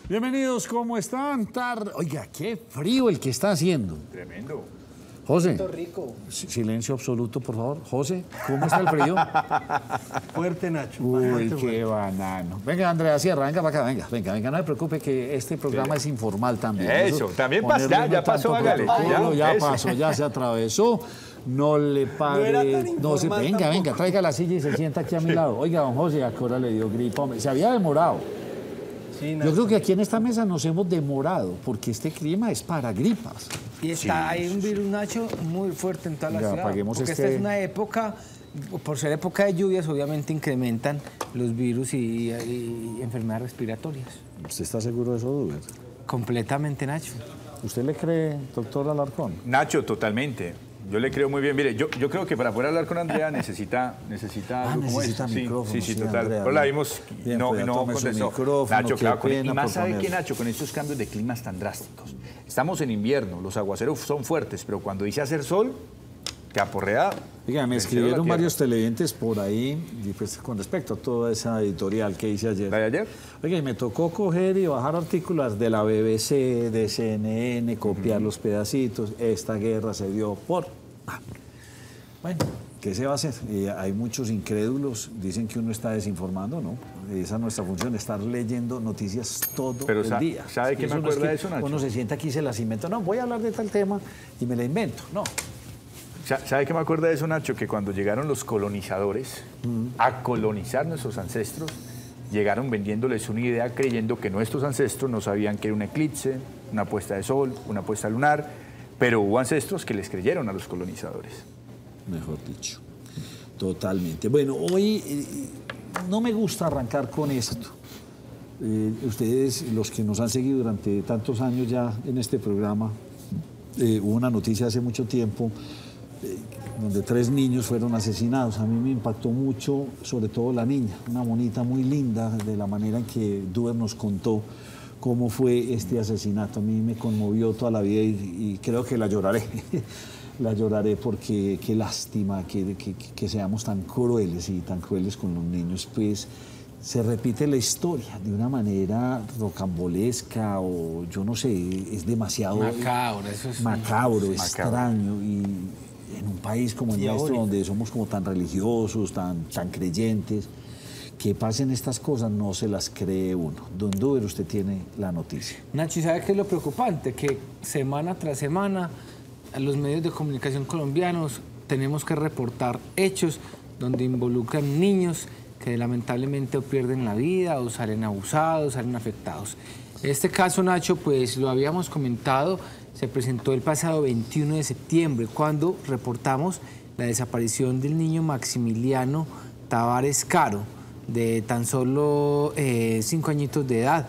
Bienvenidos, ¿cómo están? Oiga, qué frío el que está haciendo. Tremendo. José, rico. Silencio absoluto, por favor. José, ¿cómo está el frío? Fuerte, Nacho. Uy, qué banano. Venga, Andrea Sierra, venga para acá, venga, no se preocupe que este programa es informal también. Eso, también pasa, ya pasó, hágale. Ya pasó, ya se atravesó. No le pague. Venga, traiga la silla y se sienta aquí a mi lado. Oiga, don José, ¿a qué hora le dio gripa? Hombre, se había demorado. Sí, yo creo que aquí en esta mesa nos hemos demorado porque este clima es para gripas. Y hay un virus, Nacho, muy fuerte en toda la ciudad. Porque esta es una época, por ser época de lluvias, obviamente incrementan los virus y enfermedades respiratorias. ¿Usted está seguro de eso, Duber? Completamente, Nacho. ¿Usted le cree, doctor Alarcón? Nacho, totalmente. Yo le creo muy bien. Mire, yo creo que para poder hablar con Andrea necesita algo como eso. Micrófono, sí, total. Andrea, pero la vimos, bien, no contestó. Nacho, claro, y más sabe poner. que, Nacho, con estos cambios de climas tan drásticos. Estamos en invierno, los aguaceros son fuertes, pero cuando dice hacer sol, que aporrea. Oiga, me escribieron varios televidentes por ahí pues, con respecto a toda esa editorial que hice ayer. ¿La de ayer? Oiga, y me tocó coger y bajar artículos de la BBC, de CNN, copiar los pedacitos. Esta guerra se dio por... Bueno, ¿qué se va a hacer? Hay muchos incrédulos, dicen que uno está desinformando, ¿no? Esa es nuestra función, estar leyendo noticias todo el día. ¿Sabe qué me acuerda de eso, Nacho? Uno se sienta aquí y se las inventa. No, voy a hablar de tal tema y me la invento. No. ¿Sabe qué me acuerda de eso, Nacho? Que cuando llegaron los colonizadores a colonizar nuestros ancestros, llegaron vendiéndoles una idea creyendo que nuestros ancestros no sabían que era un eclipse, una puesta de sol, una puesta lunar, pero hubo ancestros que les creyeron a los colonizadores. Mejor dicho, totalmente. Bueno, hoy no me gusta arrancar con esto. Ustedes, los que nos han seguido durante tantos años ya en este programa, hubo una noticia hace mucho tiempo donde 3 niños fueron asesinados. A mí me impactó mucho, sobre todo la niña, una monita muy linda, de la manera en que Duber nos contó cómo fue este asesinato. A mí me conmovió toda la vida y creo que la lloraré. La lloraré porque qué lástima que seamos tan crueles y tan crueles con los niños. Pues se repite la historia de una manera rocambolesca o yo no sé, es demasiado... Macabro, eso es... Macabro, extraño y en un país como el nuestro donde somos como tan religiosos, tan creyentes, que pasen estas cosas no se las cree uno. Don Duber, usted tiene la noticia. Nacho, ¿sabe qué es lo preocupante? Que semana tras semana los medios de comunicación colombianos tenemos que reportar hechos donde involucran niños que lamentablemente o pierden la vida o salen abusados, salen afectados. Este caso, Nacho, pues lo habíamos comentado, se presentó el pasado 21 de septiembre cuando reportamos la desaparición del niño Maximiliano Tavares Caro, de tan solo 5 añitos de edad.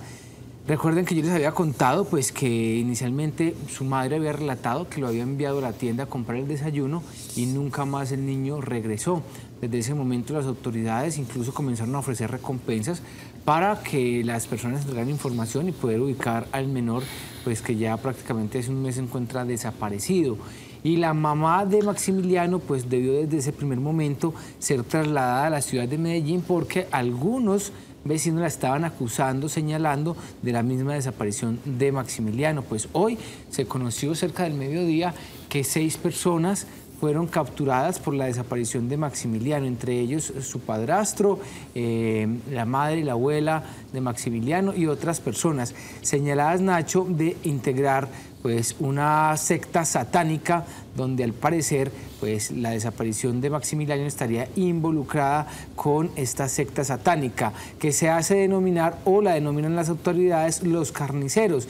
Recuerden que yo les había contado pues, que inicialmente su madre había relatado que lo había enviado a la tienda a comprar el desayuno y nunca más el niño regresó. Desde ese momento las autoridades incluso comenzaron a ofrecer recompensas para que las personas entregaran información y poder ubicar al menor, pues que ya prácticamente hace un mes se encuentra desaparecido. Y la mamá de Maximiliano pues debió desde ese primer momento ser trasladada a la ciudad de Medellín porque algunos vecinos la estaban acusando, señalando de la misma desaparición de Maximiliano. Pues hoy se conoció cerca del mediodía que 6 personas fueron capturadas por la desaparición de Maximiliano, entre ellos su padrastro, la madre y la abuela de Maximiliano y otras personas señaladas, Nacho, de integrar pues una secta satánica donde al parecer pues la desaparición de Maximiliano estaría involucrada con esta secta satánica que se hace denominar o la denominan las autoridades los carniceros.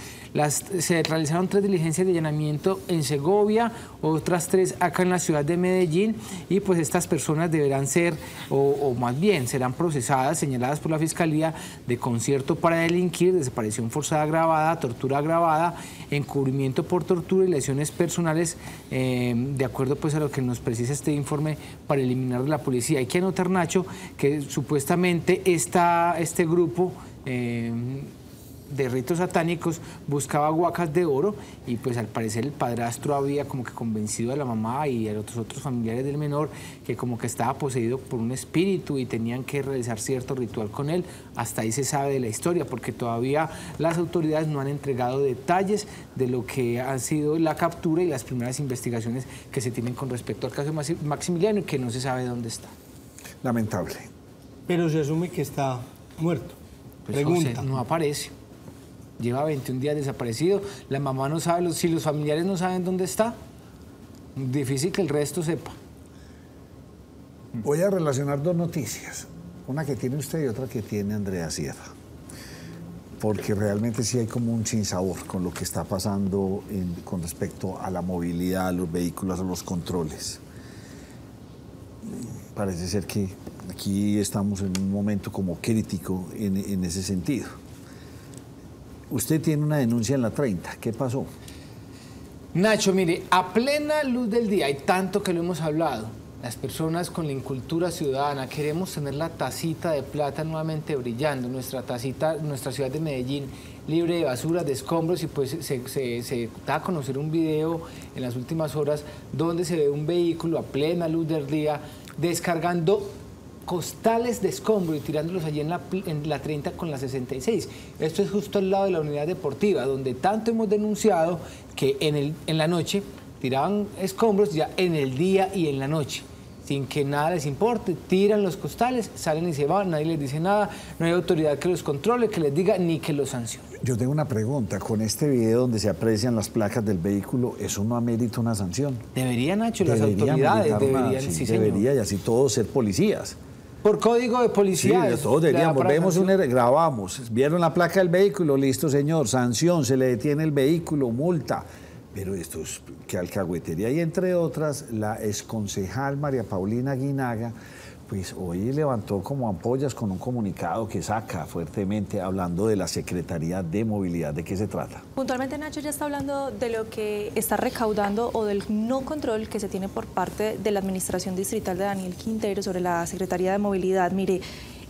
Se realizaron 3 diligencias de allanamiento en Segovia, otras 3 acá en la ciudad de Medellín y pues estas personas deberán ser o más bien serán procesadas, señaladas por la Fiscalía de concierto para delinquir, desaparición forzada agravada, tortura agravada, encubrimiento por tortura y lesiones personales, de acuerdo pues a lo que nos precisa este informe para eliminar de la policía. Hay que anotar, Nacho, que supuestamente este grupo de ritos satánicos, buscaba huacas de oro y pues al parecer el padrastro había como que convencido a la mamá y a los otros familiares del menor que como que estaba poseído por un espíritu y tenían que realizar cierto ritual con él. Hasta ahí se sabe de la historia porque todavía las autoridades no han entregado detalles de lo que ha sido la captura y las primeras investigaciones que se tienen con respecto al caso de Maximiliano y que no se sabe dónde está. Lamentable. Pero se asume que está muerto. Pues, Pregunta. José, no aparece. Lleva 21 días desaparecido. La mamá no sabe, si los familiares no saben dónde está, difícil que el resto sepa. Voy a relacionar dos noticias. Una que tiene usted y otra que tiene Andrea Sierra. Porque realmente sí hay como un sinsabor con lo que está pasando con respecto a la movilidad, a los vehículos, a los controles. Parece ser que aquí estamos en un momento como crítico en ese sentido. Usted tiene una denuncia en la 30. ¿Qué pasó? Nacho, mire, a plena luz del día, y tanto que lo hemos hablado, las personas con la incultura ciudadana queremos tener la tacita de plata nuevamente brillando, nuestra tacita, nuestra ciudad de Medellín libre de basuras, de escombros, y pues se da a conocer un video en las últimas horas donde se ve un vehículo a plena luz del día descargando costales de escombro y tirándolos allí en la 30 con la 66. Esto es justo al lado de la unidad deportiva, donde tanto hemos denunciado que en la noche tiraban escombros, ya en el día y en la noche, sin que nada les importe, tiran los costales, salen y se van, nadie les dice nada, no hay autoridad que los controle, que les diga, ni que los sancione. Yo tengo una pregunta. Con este video donde se aprecian las placas del vehículo, ¿eso no amerita una sanción? Debería, Nacho, las Debería autoridades ameritar deberían, sí, sí, señor. debería, y así todos ser policías. Por código de policía. Sí, todos deberíamos, grabamos, vieron la placa del vehículo, listo señor, sanción, se le detiene el vehículo, multa. Pero esto es que alcahuetería, y entre otras, la exconcejal María Paulina Guinaga, pues hoy levantó como ampollas con un comunicado que saca fuertemente hablando de la Secretaría de Movilidad. ¿De qué se trata? Puntualmente, Nacho ya está hablando de lo que está recaudando o del no control que se tiene por parte de la Administración Distrital de Daniel Quintero sobre la Secretaría de Movilidad. Mire,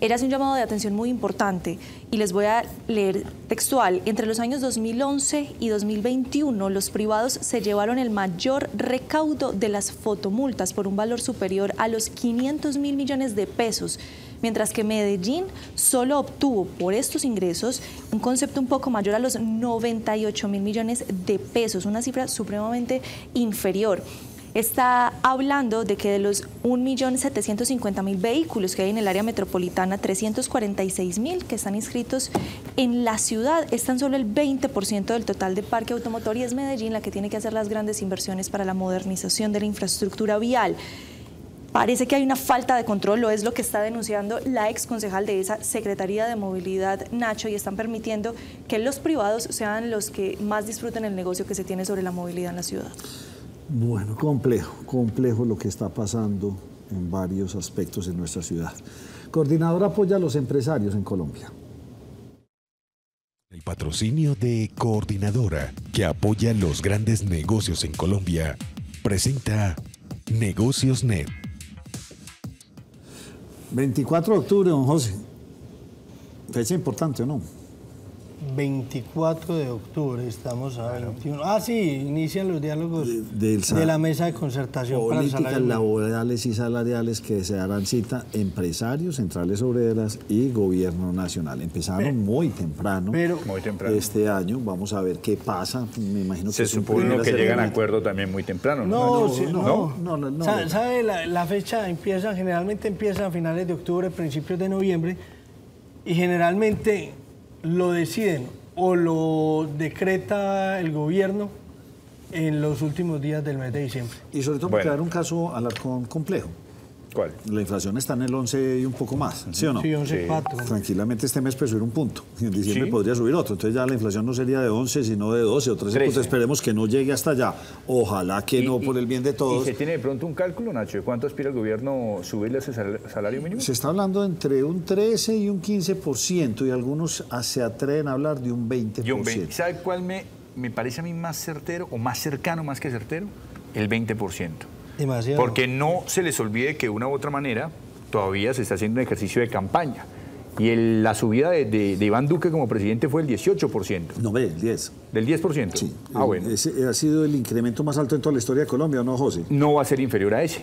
era un llamado de atención muy importante y les voy a leer textual. Entre los años 2011 y 2021, los privados se llevaron el mayor recaudo de las fotomultas por un valor superior a los 500.000 millones de pesos, mientras que Medellín solo obtuvo por estos ingresos un concepto un poco mayor a los 98.000 millones de pesos, una cifra supremamente inferior. Está hablando de que de los 1.750.000 vehículos que hay en el área metropolitana, 346.000 que están inscritos en la ciudad, es tan solo el 20% del total de parque automotor, y es Medellín la que tiene que hacer las grandes inversiones para la modernización de la infraestructura vial. Parece que hay una falta de control, lo es lo que está denunciando la exconcejal de esa Secretaría de Movilidad, Nacho, y están permitiendo que los privados sean los que más disfruten el negocio que se tiene sobre la movilidad en la ciudad. Bueno, complejo lo que está pasando en varios aspectos en nuestra ciudad. Coordinadora apoya a los empresarios en Colombia. El patrocinio de Coordinadora, que apoya los grandes negocios en Colombia, presenta Negocios Net. 24 de octubre, don José. Fecha importante, ¿o no? 24 de octubre, estamos a 21. Ah, sí, inician los diálogos de la mesa de concertación para el políticas salario laborales y salariales que se darán cita empresarios, centrales obreras y gobierno nacional. Empezaron muy temprano este año. Vamos a ver qué pasa. Me imagino que se supone que llegan a acuerdo también muy temprano, ¿no? No. ¿Sabe? La fecha generalmente empieza a finales de octubre, principios de noviembre, y generalmente lo deciden o lo decreta el gobierno en los últimos días del mes de diciembre. Y sobre todo porque era un caso Alarcón complejo. ¿Cuál? La inflación está en el 11 y un poco más, ¿sí o no? Sí, 11,4. Tranquilamente este mes puede subir un punto y en diciembre podría subir otro. Entonces ya la inflación no sería de 11, sino de 12 o 13 puntos. Esperemos que no llegue hasta allá. Ojalá que no, por el bien de todos. ¿Y se tiene de pronto un cálculo, Nacho, de cuánto aspira el gobierno subirle ese salario mínimo? Se está hablando entre un 13 y un 15%, y algunos se atreven a hablar de un 20%. ¿Sabe cuál me parece a mí más certero o más cercano, más que certero? El 20%. Demasiado. Porque no se les olvide que de una u otra manera todavía se está haciendo un ejercicio de campaña Y la subida de Iván Duque como presidente fue el 18%. No ve, el 10. ¿Del 10%? Sí. Bueno. Ese ha sido el incremento más alto en toda la historia de Colombia, ¿o no, José? No va a ser inferior a ese.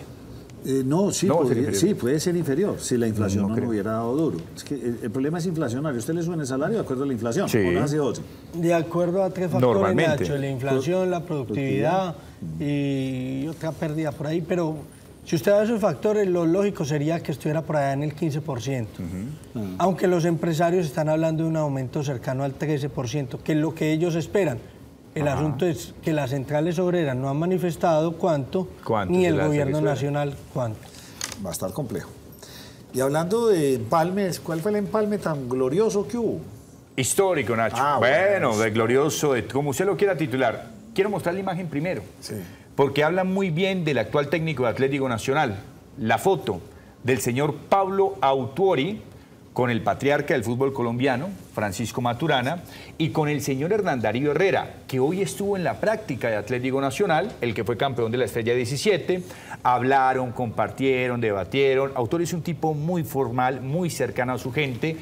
No, sí, No, sí, puede ser inferior si la inflación no creo. hubiera dado duro. Es que el problema es inflacionario. ¿Usted le sube el salario de acuerdo a la inflación? Sí. ¿O lo hace José? De acuerdo a 3 factores, Normalmente. Nacho, la inflación, la productividad y otra pérdida por ahí, pero si usted da esos factores, lo lógico sería que estuviera por allá en el 15%. Aunque los empresarios están hablando de un aumento cercano al 13%, que es lo que ellos esperan. El asunto es que las centrales obreras no han manifestado cuánto, ni el gobierno nacional cuánto. Va a estar complejo. Y hablando de empalmes, ¿cuál fue el empalme tan glorioso que hubo? Histórico, Nacho. Bueno, de glorioso, como usted lo quiera titular. Quiero mostrar la imagen primero. Sí. Porque habla muy bien del actual técnico de Atlético Nacional. La foto del señor Pablo Autuori con el patriarca del fútbol colombiano, Francisco Maturana, y con el señor Hernán Darío Herrera, que hoy estuvo en la práctica de Atlético Nacional, el que fue campeón de la Estrella 17. Hablaron, compartieron, debatieron. Autuori es un tipo muy formal, muy cercano a su gente.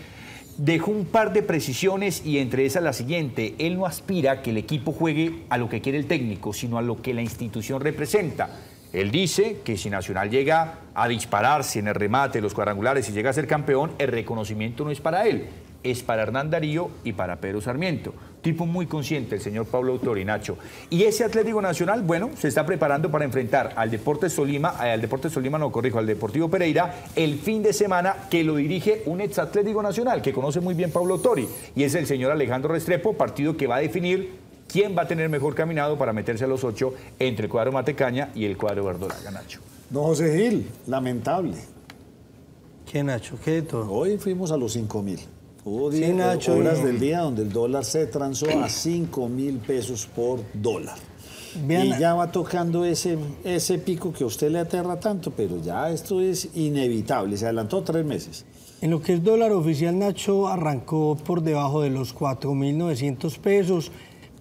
Dejó un par de precisiones y entre esas la siguiente: él no aspira a que el equipo juegue a lo que quiere el técnico, sino a lo que la institución representa. Él dice que si Nacional llega a dispararse en el remate, los cuadrangulares y llega a ser campeón, el reconocimiento no es para él, es para Hernán Darío y para Pedro Sarmiento. Tipo muy consciente el señor Pablo Autuori, Nacho. Y ese Atlético Nacional, bueno, se está preparando para enfrentar al Deportes Tolima, al Deportivo Pereira, el fin de semana, que lo dirige un ex Atlético Nacional que conoce muy bien Pablo Autuori, y es el señor Alejandro Restrepo, partido que va a definir quién va a tener mejor caminado para meterse a los 8 entre el cuadro Matecaña y el cuadro Verdolaga, Nacho. No, José Gil, lamentable. ¿Qué, Nacho? ¿Qué de todo? Hoy fuimos a los 5.000. Hubo Sí, Nacho, horas del día donde el dólar se transó a 5.000 pesos por dólar. Vean, y ya va tocando ese pico que a usted le aterra tanto, pero ya esto es inevitable. Se adelantó 3 meses. en lo que es dólar oficial, Nacho arrancó por debajo de los 4.900 pesos,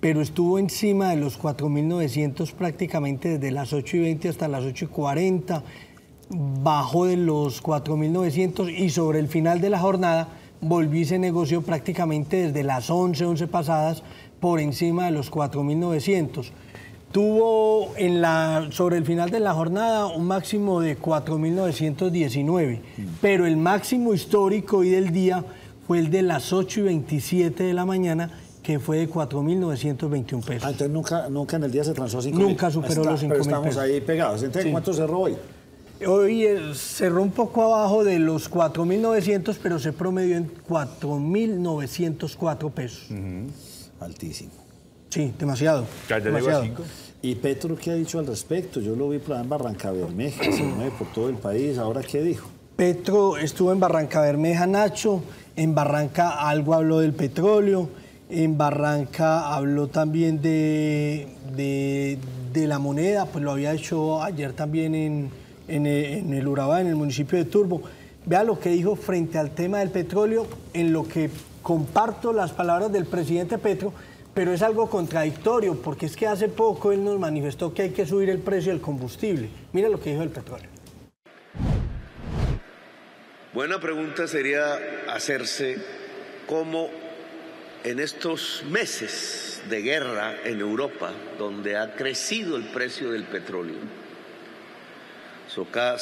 pero estuvo encima de los 4.900 prácticamente desde las 8:20 hasta las 8:40, bajó de los 4.900 y sobre el final de la jornada volvió y se negoció prácticamente desde las 11 pasadas por encima de los 4.900. Tuvo sobre el final de la jornada un máximo de 4.919, pero el máximo histórico hoy del día fue el de las 8:27 de la mañana, que fue de 4.921 pesos. Entonces nunca en el día se transó 5.000. Nunca superó los 5.000 pero estamos pesos. ahí pegados. Entonces, Sí. ¿cuánto cerró hoy? Hoy cerró un poco abajo de los 4.900, pero se promedió en 4.904 pesos. Altísimo. Sí, demasiado. Ya llegó a demasiado. 5. ¿Y Petro qué ha dicho al respecto? Yo lo vi por ahí en Barranca Bermeja, se mueve por todo el país. ¿Ahora qué dijo? Petro estuvo en Barranca Bermeja, Nacho. En Barranca algo habló del petróleo. En Barranca habló también de la moneda, pues lo había hecho ayer también en el Urabá, en el municipio de Turbo. Vea lo que dijo frente al tema del petróleo, en lo que comparto las palabras del presidente Petro, pero es algo contradictorio, porque es que hace poco él nos manifestó que hay que subir el precio del combustible. Mira lo que dijo del petróleo. Buena pregunta sería hacerse cómo en estos meses de guerra en Europa, donde ha crecido el precio del petróleo,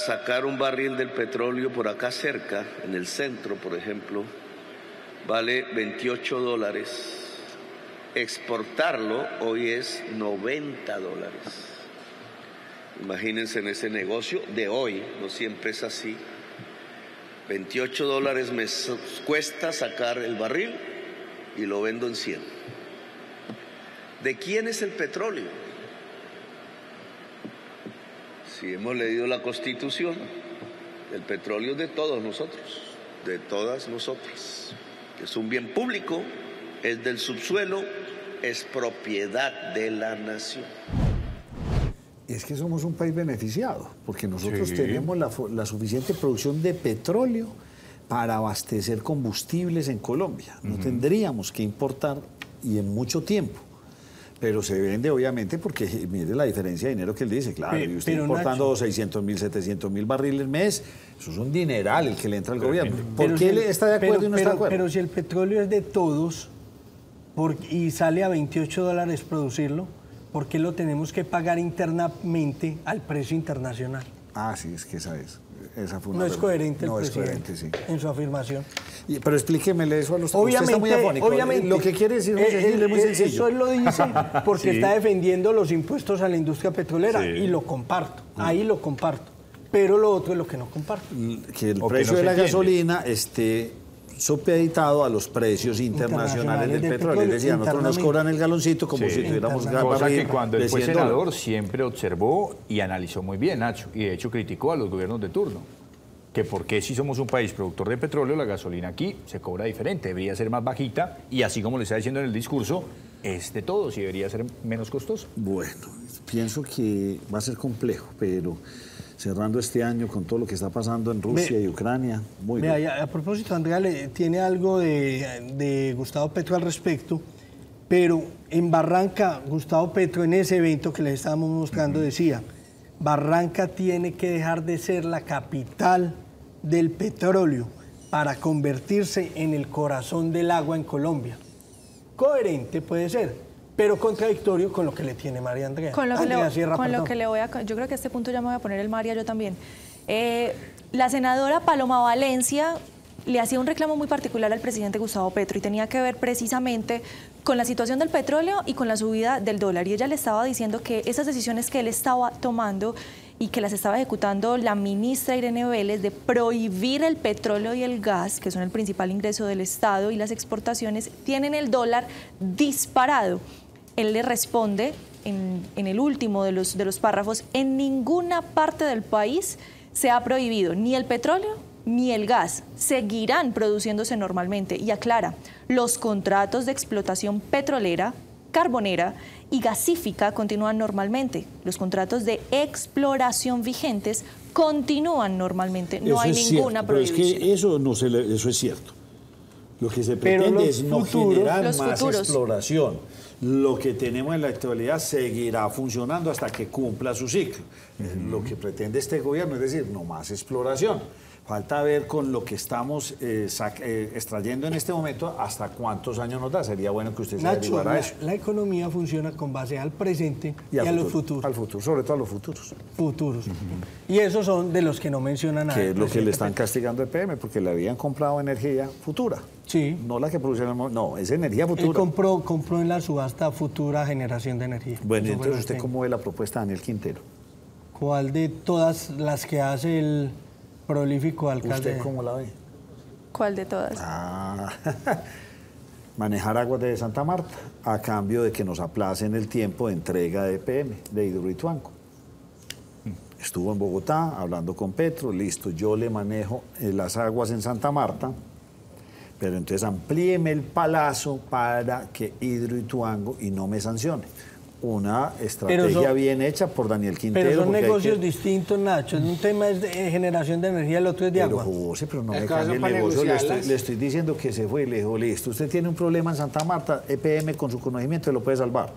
sacar un barril del petróleo por acá cerca, en el centro, por ejemplo, vale $28. Exportarlo hoy es $90. Imagínense en ese negocio de hoy, no siempre es así. $28 me cuesta sacar el barril y lo vendo en 100. ¿De quién es el petróleo? Si hemos leído la Constitución, el petróleo es de todos nosotros, de todas nosotras. Es un bien público, es del subsuelo, es propiedad de la nación. Es que somos un país beneficiado, porque nosotros tenemos la suficiente producción de petróleo para abastecer combustibles en Colombia. No tendríamos que importar y en mucho tiempo. Pero se vende, obviamente, porque mire la diferencia de dinero que él dice. Claro, y usted importando 600.000, 700.000 barriles mes, eso es un dineral el que le entra al gobierno. ¿Por qué él está de acuerdo y no está de acuerdo? Pero si el petróleo es de todos y sale a $28 producirlo, ¿por qué lo tenemos que pagar internamente al precio internacional? Ah, sí, es que esa fue una no es coherente no el es coherente, sí. en su afirmación. Pero explíquemele eso a los... Obviamente, usted está muy afónico. Obviamente. Lo que quiere decir es muy sencillo. Eso él lo dice porque está defendiendo los impuestos a la industria petrolera y lo comparto. Ahí lo comparto. Pero lo otro es lo que no comparto. Que el precio de la gasolina esté supeditado a los precios internacionales del petróleo. Es decir, a nosotros nos cobran el galoncito como si tuviéramos cosa que cuando él fue senador siempre observó y analizó muy bien, Nacho, y de hecho criticó a los gobiernos de turno. Que por qué si somos un país productor de petróleo, la gasolina aquí se cobra diferente, debería ser más bajita y así como le está diciendo en el discurso, es de todos y debería ser menos costoso. Bueno, pienso que va a ser complejo, pero cerrando este año con todo lo que está pasando en Rusia y Ucrania, muy bien. A propósito, Andrea, tiene algo de Gustavo Petro al respecto, pero en Barranca, Gustavo Petro en ese evento que les estábamos mostrando decía, Barranca tiene que dejar de ser la capital del petróleo para convertirse en el corazón del agua en Colombia. Coherente puede ser, pero contradictorio con lo que le tiene María Andrea. Con lo que le voy a... Yo creo que a este punto ya me voy a poner el María yo también. La senadora Paloma Valencia le hacía un reclamo muy particular al presidente Gustavo Petro y tenía que ver precisamente con la situación del petróleo y con la subida del dólar. Y ella le estaba diciendo que esas decisiones que él estaba tomando y que las estaba ejecutando la ministra Irene Vélez de prohibir el petróleo y el gas, que son el principal ingreso del Estado, y las exportaciones, tienen el dólar disparado. Él le responde en el último de los párrafos, en ninguna parte del país se ha prohibido ni el petróleo ni el gas, seguirán produciéndose normalmente. Y aclara, los contratos de explotación petrolera, carbonera y gasífica continúan normalmente. Los contratos de exploración vigentes continúan normalmente. No hay ninguna prohibición. Pero es que eso es cierto. Lo que se pretende es no generar más exploración. Lo que tenemos en la actualidad seguirá funcionando hasta que cumpla su ciclo. Lo que pretende este gobierno es decir, no más exploración. Falta ver con lo que estamos extrayendo en este momento hasta cuántos años nos da. Sería bueno que usted se averiguara eso. La economía funciona con base al presente y a los futuros. Al futuro, sobre todo a los futuros. Y esos son de los que no mencionan nada. Que es lo que le están castigando al PM, porque le habían comprado energía futura. Sí. No la que produce no, es energía futura. Él compró en la subasta futura generación de energía. Bueno, entonces ¿usted cómo ve la propuesta de Daniel Quintero? ¿Cuál de todas las que hace el prolífico alcalde? ¿Usted cómo la ve? ¿Cuál de todas? Manejar aguas de Santa Marta a cambio de que nos aplacen el tiempo de entrega de EPM, de Hidroituango. Estuvo en Bogotá hablando con Petro, listo, yo le manejo las aguas en Santa Marta, pero entonces amplíeme el palazo para que Hidroituango y no me sancione. Una estrategia bien hecha por Daniel Quintero. Pero son negocios distintos, Nacho. Un tema es de generación de energía, el otro es de agua. Pero no me cambie el negocio. Le estoy diciendo que se fue y le dijo, listo, usted tiene un problema en Santa Marta, EPM con su conocimiento lo puede salvar.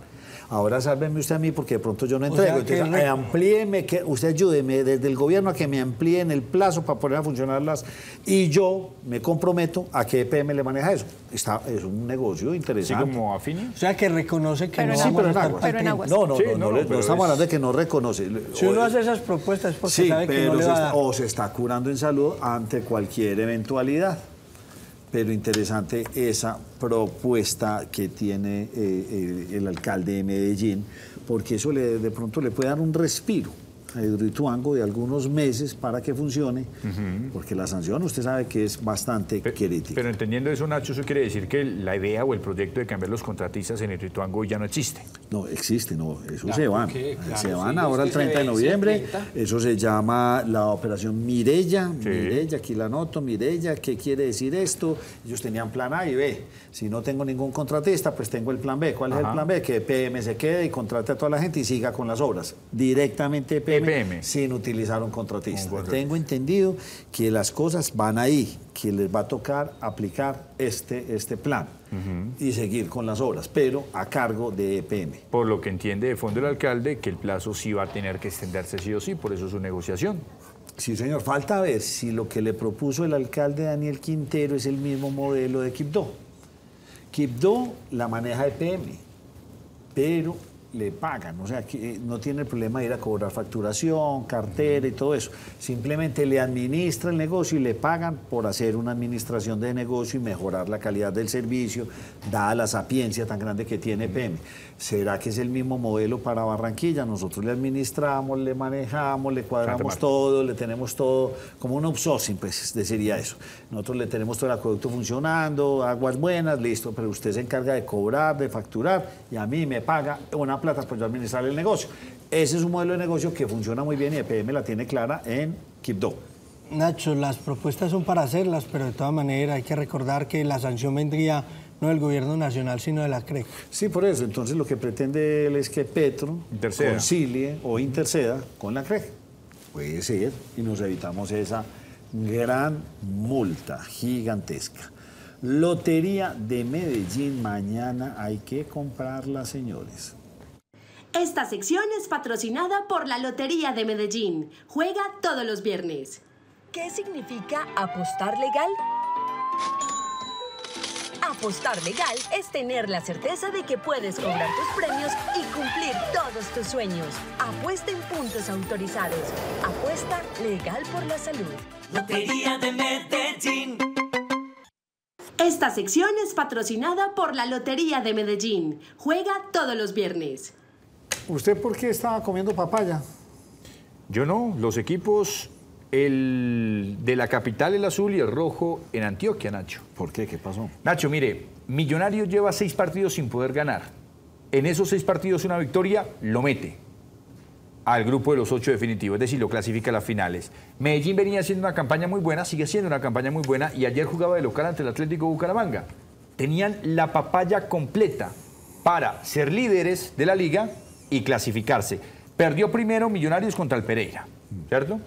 Ahora sálveme usted a mí porque de pronto yo no entrego. Entonces, amplíeme, usted ayúdeme desde el gobierno a que me amplíen el plazo para poner a funcionarlas y yo me comprometo a que EPM le maneja eso. Es un negocio interesante. ¿Sí como Afini? O sea, que reconoce que pero no vamos a estar pero en aguas. No estamos hablando de que no reconoce. Si uno hace esas propuestas es porque sabe que no le va a dar. O se está curando en salud ante cualquier eventualidad. Pero interesante esa propuesta que tiene el alcalde de Medellín, porque eso de pronto le puede dar un respiro a Hidroituango de algunos meses para que funcione, porque la sanción usted sabe que es bastante crítica. Pero entendiendo eso, Nacho, eso quiere decir que la idea o el proyecto de cambiar los contratistas en Hidroituango ya no existe. No, existe, no, eso se van. Se van ahora el 30 de noviembre, eso se llama la operación Mireya, Mireya, aquí la anoto, Mireya, ¿qué quiere decir esto? Ellos tenían plan A y B, si no tengo ningún contratista, pues tengo el plan B. ¿Cuál es el plan B? Que EPM se quede y contrate a toda la gente y siga con las obras. Directamente EPM EPM sin utilizar un contratista. Tengo entendido que las cosas van ahí, que les va a tocar aplicar este plan y seguir con las obras, pero a cargo de EPM. Por lo que entiende de fondo el alcalde, que el plazo sí va a tener que extenderse sí o sí, por eso su negociación. Sí, señor. Falta ver si lo que le propuso el alcalde Daniel Quintero es el mismo modelo de Quibdó. Quibdó la maneja EPM, pero le pagan, o sea, que no tiene el problema de ir a cobrar facturación, cartera y todo eso. Simplemente le administra el negocio y le pagan por hacer una administración de negocio y mejorar la calidad del servicio, dada la sapiencia tan grande que tiene EPM. ¿Será que es el mismo modelo para Barranquilla? Nosotros le administramos, le manejamos, le cuadramos todo, le tenemos todo, como un outsourcing, pues sería eso. Nosotros le tenemos todo el acueducto funcionando, aguas buenas, listo, pero usted se encarga de cobrar, de facturar y a mí me paga una plata por yo administrar el negocio. Ese es un modelo de negocio que funciona muy bien y EPM la tiene clara en Quibdó. Nacho, las propuestas son para hacerlas, pero de todas maneras hay que recordar que la sanción vendría no del gobierno nacional, sino de la CREC. Sí, por eso. Entonces lo que pretende él es que Petro concilie o interceda con la CREC. Puede ser, y nos evitamos esa gran multa gigantesca. Lotería de Medellín, mañana hay que comprarla, señores. Esta sección es patrocinada por la Lotería de Medellín. Juega todos los viernes. ¿Qué significa apostar legal? Apostar legal es tener la certeza de que puedes cobrar tus premios y cumplir todos tus sueños. Apuesta en puntos autorizados. Apuesta legal por la salud. Lotería de Medellín. Esta sección es patrocinada por la Lotería de Medellín. Juega todos los viernes. ¿Usted por qué estaba comiendo papaya? Yo no, los equipos, el de la capital, el azul y el rojo en Antioquia, Nacho. ¿Por qué? ¿Qué pasó? Nacho, mire, Millonarios lleva 6 partidos sin poder ganar. En esos 6 partidos una victoria lo mete al grupo de los 8 definitivos, es decir, lo clasifica a las finales. Medellín venía haciendo una campaña muy buena, sigue siendo una campaña muy buena, y ayer jugaba de local ante el Atlético Bucaramanga. Tenían la papaya completa para ser líderes de la liga y clasificarse. Perdió primero Millonarios contra el Pereira, ¿cierto?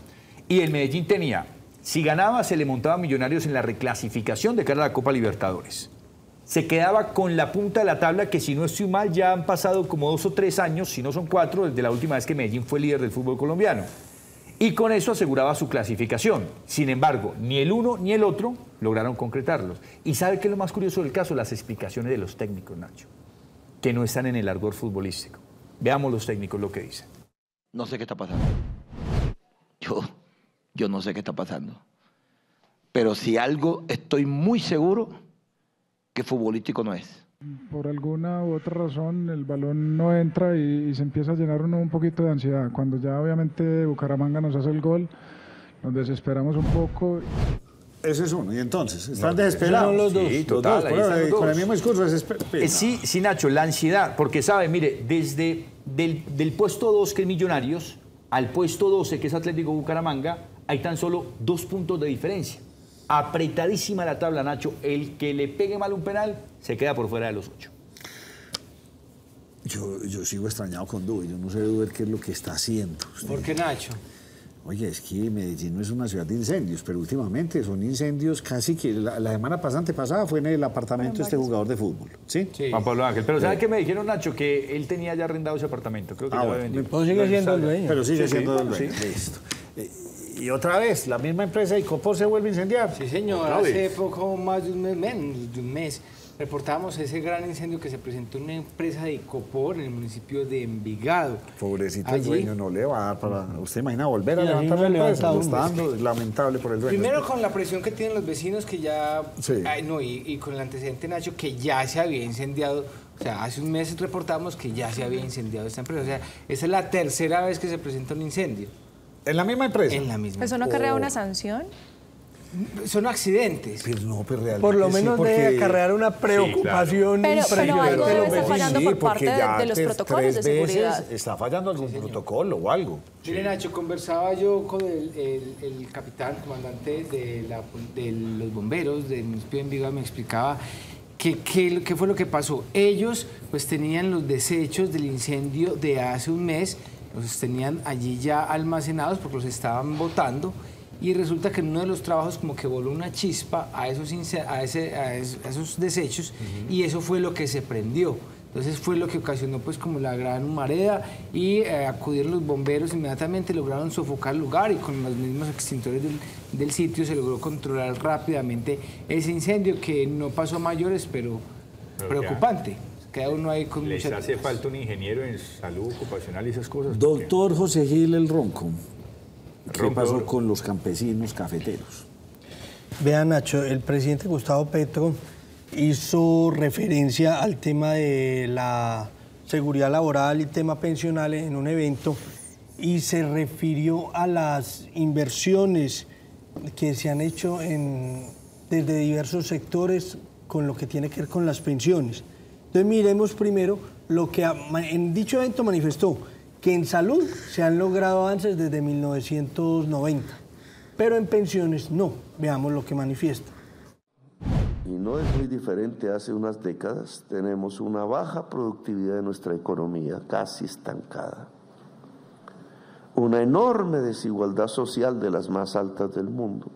Y el Medellín tenía, si ganaba, se le montaba a Millonarios en la reclasificación de cara a la Copa Libertadores. Se quedaba con la punta de la tabla, que si no estoy mal, ya han pasado como 2 o 3 años, si no son 4, desde la última vez que Medellín fue líder del fútbol colombiano. Y con eso aseguraba su clasificación. Sin embargo, ni el uno ni el otro lograron concretarlos. ¿Y sabe qué es lo más curioso del caso? Las explicaciones de los técnicos, Nacho, que no están en el argot futbolístico. Veamos los técnicos lo que dicen. No sé qué está pasando. Yo no sé qué está pasando. Pero si algo estoy muy seguro que futbolístico no es. Por alguna u otra razón el balón no entra y se empieza a llenar uno un poquito de ansiedad. Cuando ya obviamente Bucaramanga nos hace el gol, nos desesperamos un poco. Ese es uno. Y entonces, ¿están desesperados? Los dos. Sí, total, los dos. Con el mismo discurso, sí, Nacho, la ansiedad, porque sabe, mire, desde del puesto 2, que es Millonarios, al puesto 12, que es Atlético Bucaramanga, hay tan solo 2 puntos de diferencia. Apretadísima la tabla, Nacho. El que le pegue mal un penal se queda por fuera de los 8. Yo sigo extrañado con Duber. Yo no sé, Duber, qué es lo que está haciendo. ¿Por qué, Nacho? Oye, es que Medellín no es una ciudad de incendios, pero últimamente son incendios casi que... La semana pasada fue en el apartamento de este jugador de fútbol, ¿sí? Juan Pablo Ángel. Pero ¿sabe qué me dijeron, Nacho? Que él tenía ya arrendado ese apartamento. Creo que ya lo había vendido. Pero sigue siendo el dueño. Pero sigue siendo el dueño. Listo. Y otra vez, la misma empresa de Icopor se vuelve a incendiar. Sí, señor. Hace poco más de un mes, menos de un mes, reportábamos ese gran incendio que se presentó en una empresa de Icopor en el municipio de Envigado. Pobrecito el dueño, no le va a dar para... ¿Usted imagina volver a levantar la empresa? Es lamentable por el dueño. Primero con la presión que tienen los vecinos que ya... Sí. Y con el antecedente, Nacho, que ya se había incendiado. O sea, hace un mes reportamos que ya se había incendiado esta empresa. O sea, esa es la tercera vez que se presenta un incendio. ¿En la misma empresa? En la misma. ¿Eso no acarrea una sanción? Son accidentes. Pero no, pero realmente por lo menos debe acarrear una preocupación. Sí, claro. Pero algo debe estar fallando por parte de los protocolos de seguridad. Está fallando algún protocolo o algo. Mire, Nacho, conversaba yo con el capitán, comandante de los bomberos del municipio de Envigado, me explicaba qué fue lo que pasó. Ellos pues tenían los desechos del incendio de hace un mes los tenían allí ya almacenados porque los estaban botando, y resulta que en uno de los trabajos como que voló una chispa a esos desechos, y eso fue lo que se prendió. Entonces fue lo que ocasionó pues como la gran marea, y acudieron los bomberos inmediatamente, lograron sofocar el lugar, y con los mismos extintores del sitio se logró controlar rápidamente ese incendio, que no pasó a mayores, pero preocupante. Queda uno ahí con les hace falta un ingeniero en salud ocupacional y esas cosas. Doctor José Gil El Ronco, ¿qué pasó con los campesinos cafeteros? Vean, Nacho, el presidente Gustavo Petro hizo referencia al tema de la seguridad laboral y tema pensional en un evento, y se refirió a las inversiones que se han hecho desde diversos sectores con lo que tiene que ver con las pensiones. Entonces miremos primero lo que en dicho evento manifestó, que en salud se han logrado avances desde 1990, pero en pensiones no. Veamos lo que manifiesta. Y no es muy diferente hace unas décadas. Tenemos una baja productividad de nuestra economía, casi estancada. Una enorme desigualdad social de las más altas del mundo.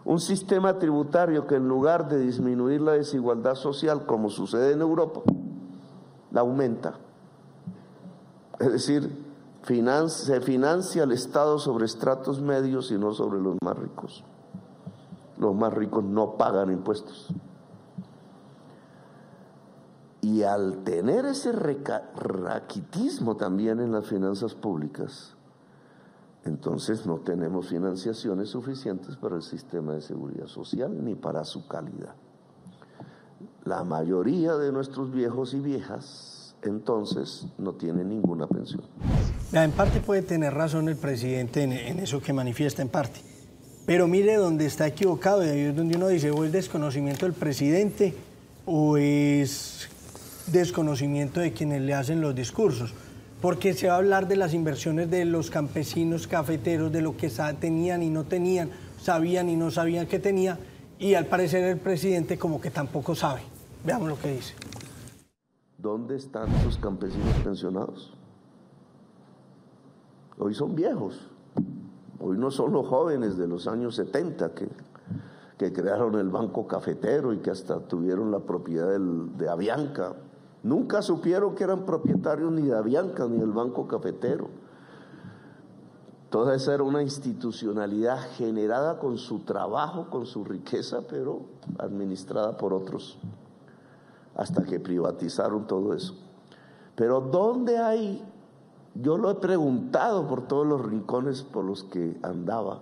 Un sistema tributario que en lugar de disminuir la desigualdad social, como sucede en Europa, la aumenta. Es decir, se financia el Estado sobre estratos medios y no sobre los más ricos. Los más ricos no pagan impuestos. Y al tener ese raquitismo también en las finanzas públicas, entonces no tenemos financiaciones suficientes para el sistema de seguridad social ni para su calidad. La mayoría de nuestros viejos y viejas entonces no tienen ninguna pensión. En parte puede tener razón el presidente en eso que manifiesta en parte. Pero mire dónde está equivocado, y ahí es donde uno dice, o es desconocimiento del presidente o es desconocimiento de quienes le hacen los discursos. Porque se va a hablar de las inversiones de los campesinos cafeteros, de lo que tenían y no tenían, sabían y no sabían que tenía, y al parecer el presidente como que tampoco sabe. Veamos lo que dice. ¿Dónde están esos campesinos pensionados? Hoy son viejos. Hoy no son los jóvenes de los años 70 que crearon el Banco Cafetero y que hasta tuvieron la propiedad de Avianca. Nunca supieron que eran propietarios ni de Avianca ni del Banco Cafetero. Toda esa era una institucionalidad generada con su trabajo, con su riqueza, pero administrada por otros, hasta que privatizaron todo eso. Pero ¿dónde hay? Yo lo he preguntado por todos los rincones por los que andaba.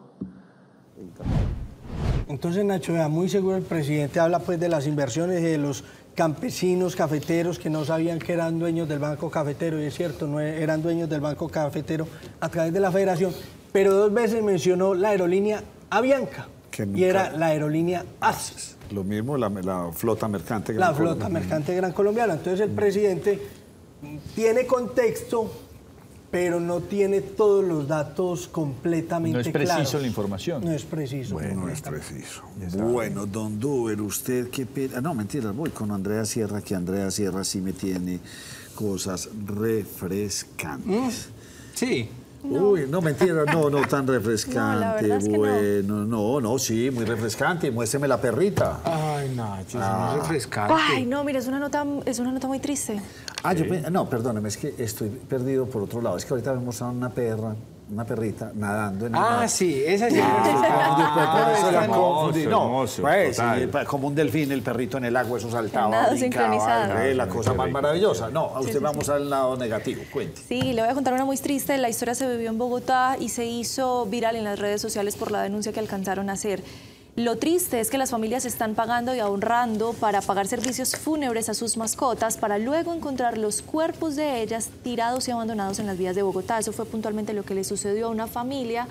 Entonces, Nacho, muy seguro el presidente habla pues de las inversiones de los campesinos cafeteros que no sabían que eran dueños del Banco Cafetero, y es cierto, no eran dueños del Banco Cafetero a través de la federación, pero 2 veces mencionó la aerolínea Avianca, y era la aerolínea ASIS. Lo mismo la flota mercante Gran Colombiana. La flota mercante Gran Colombiana. Entonces el presidente tiene contexto, pero no tiene todos los datos completamente claros. No es preciso la información. No es preciso. Bueno, no es preciso. Bueno, don Duber, usted qué pena. No, mentiras, voy con Andrea Sierra, que Andrea Sierra sí me tiene cosas refrescantes. Sí. No. Uy, no, mentira, no tan refrescante. No, bueno, no, sí, muy refrescante. Muéstreme la perrita. Ay, Nacho, no es refrescante. Ay, no, mira, es una nota muy triste. No, perdóneme, es que estoy perdido por otro lado. Es que ahorita me mostraron una perrita nadando en el mar. Sí, esa sí. Como un delfín, el perrito en el agua, eso saltaba. Nado sincronizado. La cosa más maravillosa. No, a usted vamos al lado negativo, cuente. Sí, le voy a contar una muy triste. La historia se vivió en Bogotá y se hizo viral en las redes sociales por la denuncia que alcanzaron a hacer. Lo triste es que las familias están pagando y ahorrando para pagar servicios fúnebres a sus mascotas para luego encontrar los cuerpos de ellas tirados y abandonados en las vías de Bogotá. Eso fue puntualmente lo que le sucedió a una familia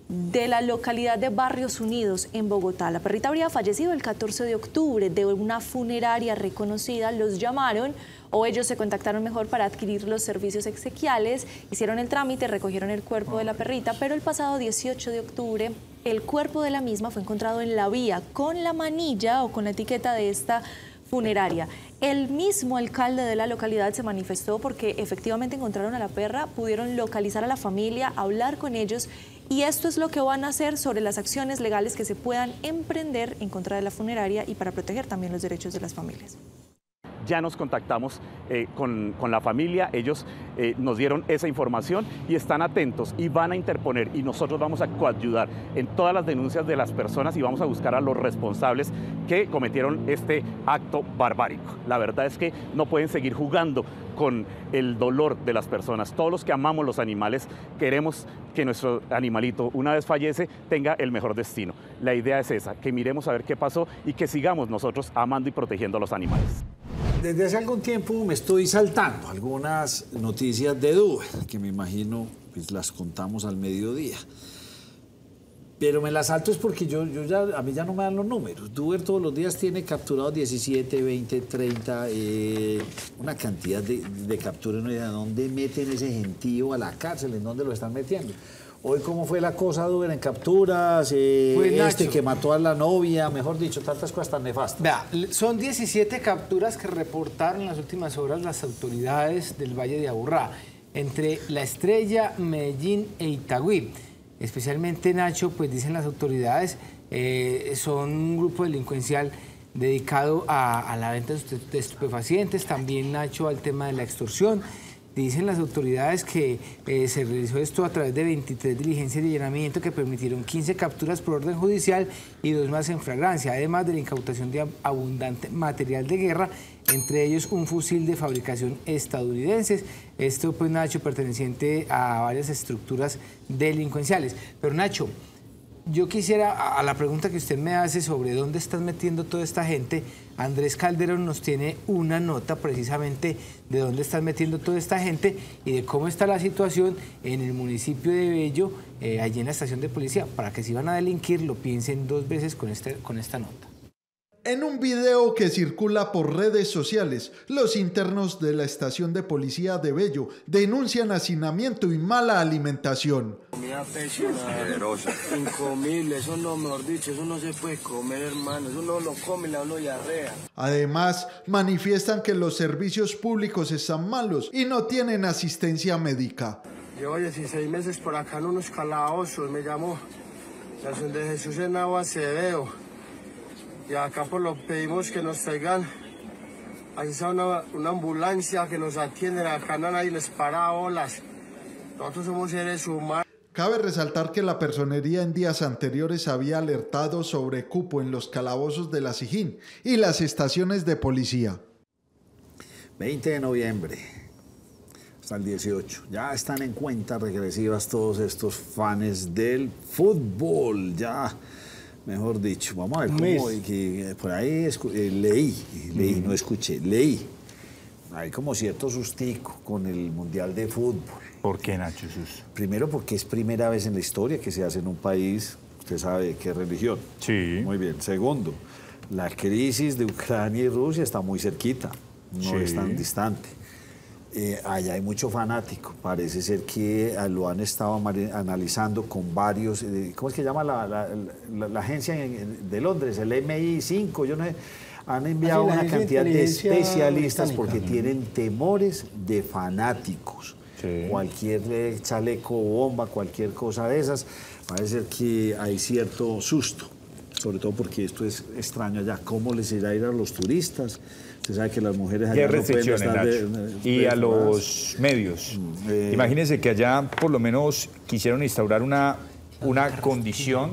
de la localidad de Barrios Unidos en Bogotá. La perrita habría fallecido el 14 de octubre de una funeraria reconocida. Los llamaron, o ellos se contactaron mejor, para adquirir los servicios exequiales, hicieron el trámite, recogieron el cuerpo de la perrita, pero el pasado 18 de octubre el cuerpo de la misma fue encontrado en la vía con la manilla o con la etiqueta de esta funeraria. El mismo alcalde de la localidad se manifestó porque efectivamente encontraron a la perra, pudieron localizar a la familia, hablar con ellos, y esto es lo que van a hacer sobre las acciones legales que se puedan emprender en contra de la funeraria y para proteger también los derechos de las familias. Ya nos contactamos con la familia, ellos nos dieron esa información y están atentos y van a interponer, y nosotros vamos a coayudar en todas las denuncias de las personas y vamos a buscar a los responsables que cometieron este acto barbárico. La verdad es que no pueden seguir jugando con el dolor de las personas. Todos los que amamos los animales queremos que nuestro animalito, una vez fallece, tenga el mejor destino. La idea es esa, que miremos a ver qué pasó y que sigamos nosotros amando y protegiendo a los animales. Desde hace algún tiempo me estoy saltando algunas noticias de Duber, que me imagino pues, las contamos al mediodía. Pero me las salto es porque a mí ya no me dan los números. Duber todos los días tiene capturados 17, 20, 30, una cantidad de capturas. ¿De dónde meten ese gentío a la cárcel? ¿En dónde lo están metiendo? Hoy, ¿cómo fue la cosa, Duber, en capturas? Que mató a la novia, mejor dicho, tantas cosas tan nefastas. Vea, son 17 capturas que reportaron en las últimas horas las autoridades del Valle de Aburrá, entre La Estrella, Medellín e Itagüí. Especialmente, Nacho, pues dicen las autoridades, son un grupo delincuencial dedicado a la venta de estupefacientes, también, Nacho, al tema de la extorsión. Dicen las autoridades que se realizó esto a través de 23 diligencias de allanamiento que permitieron 15 capturas por orden judicial y 2 más en flagrancia, además de la incautación de abundante material de guerra, entre ellos un fusil de fabricación estadounidense. Esto, pues, Nacho, perteneciente a varias estructuras delincuenciales. Pero, Nacho, yo quisiera, a la pregunta que usted me hace sobre dónde están metiendo toda esta gente, Andrés Calderón nos tiene una nota precisamente de dónde están metiendo toda esta gente y de cómo está la situación en el municipio de Bello, allí en la estación de policía, para que si van a delinquir lo piensen 2 veces con esta nota. En un video que circula por redes sociales, los internos de la estación de policía de Bello denuncian hacinamiento y mala alimentación. Comida pésima, generosa, incomible, eso no, mejor dicho, eso no se puede comer, hermano, eso no lo come, le da uno diarrea. Además, manifiestan que los servicios públicos están malos y no tienen asistencia médica. Llevo 16 meses por acá en unos calabozos, me llamó Nación de Jesús en Agua Acevedo. Y acá pues lo pedimos que nos traigan, ahí está una ambulancia que nos atiende, acá nadie les para bolas. Nosotros somos seres humanos. Cabe resaltar que la personería en días anteriores había alertado sobre cupo en los calabozos de la Sijín y las estaciones de policía. 20 de noviembre hasta el 18. Ya están en cuentas regresivas todos estos fans del fútbol. Ya, mejor dicho, vamos a ver cómo, que por ahí leí, no escuché, leí. Hay como cierto sustico con el Mundial de Fútbol. ¿Por qué, Nacho Jesús? Primero porque es primera vez en la historia que se hace en un país, usted sabe de qué religión. Sí. Muy bien. Segundo, la crisis de Ucrania y Rusia está muy cerquita, no es tan distante. Allá hay mucho fanático, parece ser que lo han estado analizando con varios, ¿cómo es que llama la agencia de Londres? El MI5, yo no sé, han enviado una cantidad de especialistas porque tienen temores de fanáticos. Sí. Cualquier chaleco o bomba, cualquier cosa de esas, parece ser que hay cierto susto, sobre todo porque esto es extraño allá, ¿cómo les irá a ir a los turistas? Usted sabe que las mujeres allá no pueden estar y a los medios. Imagínense que allá por lo menos quisieron instaurar una condición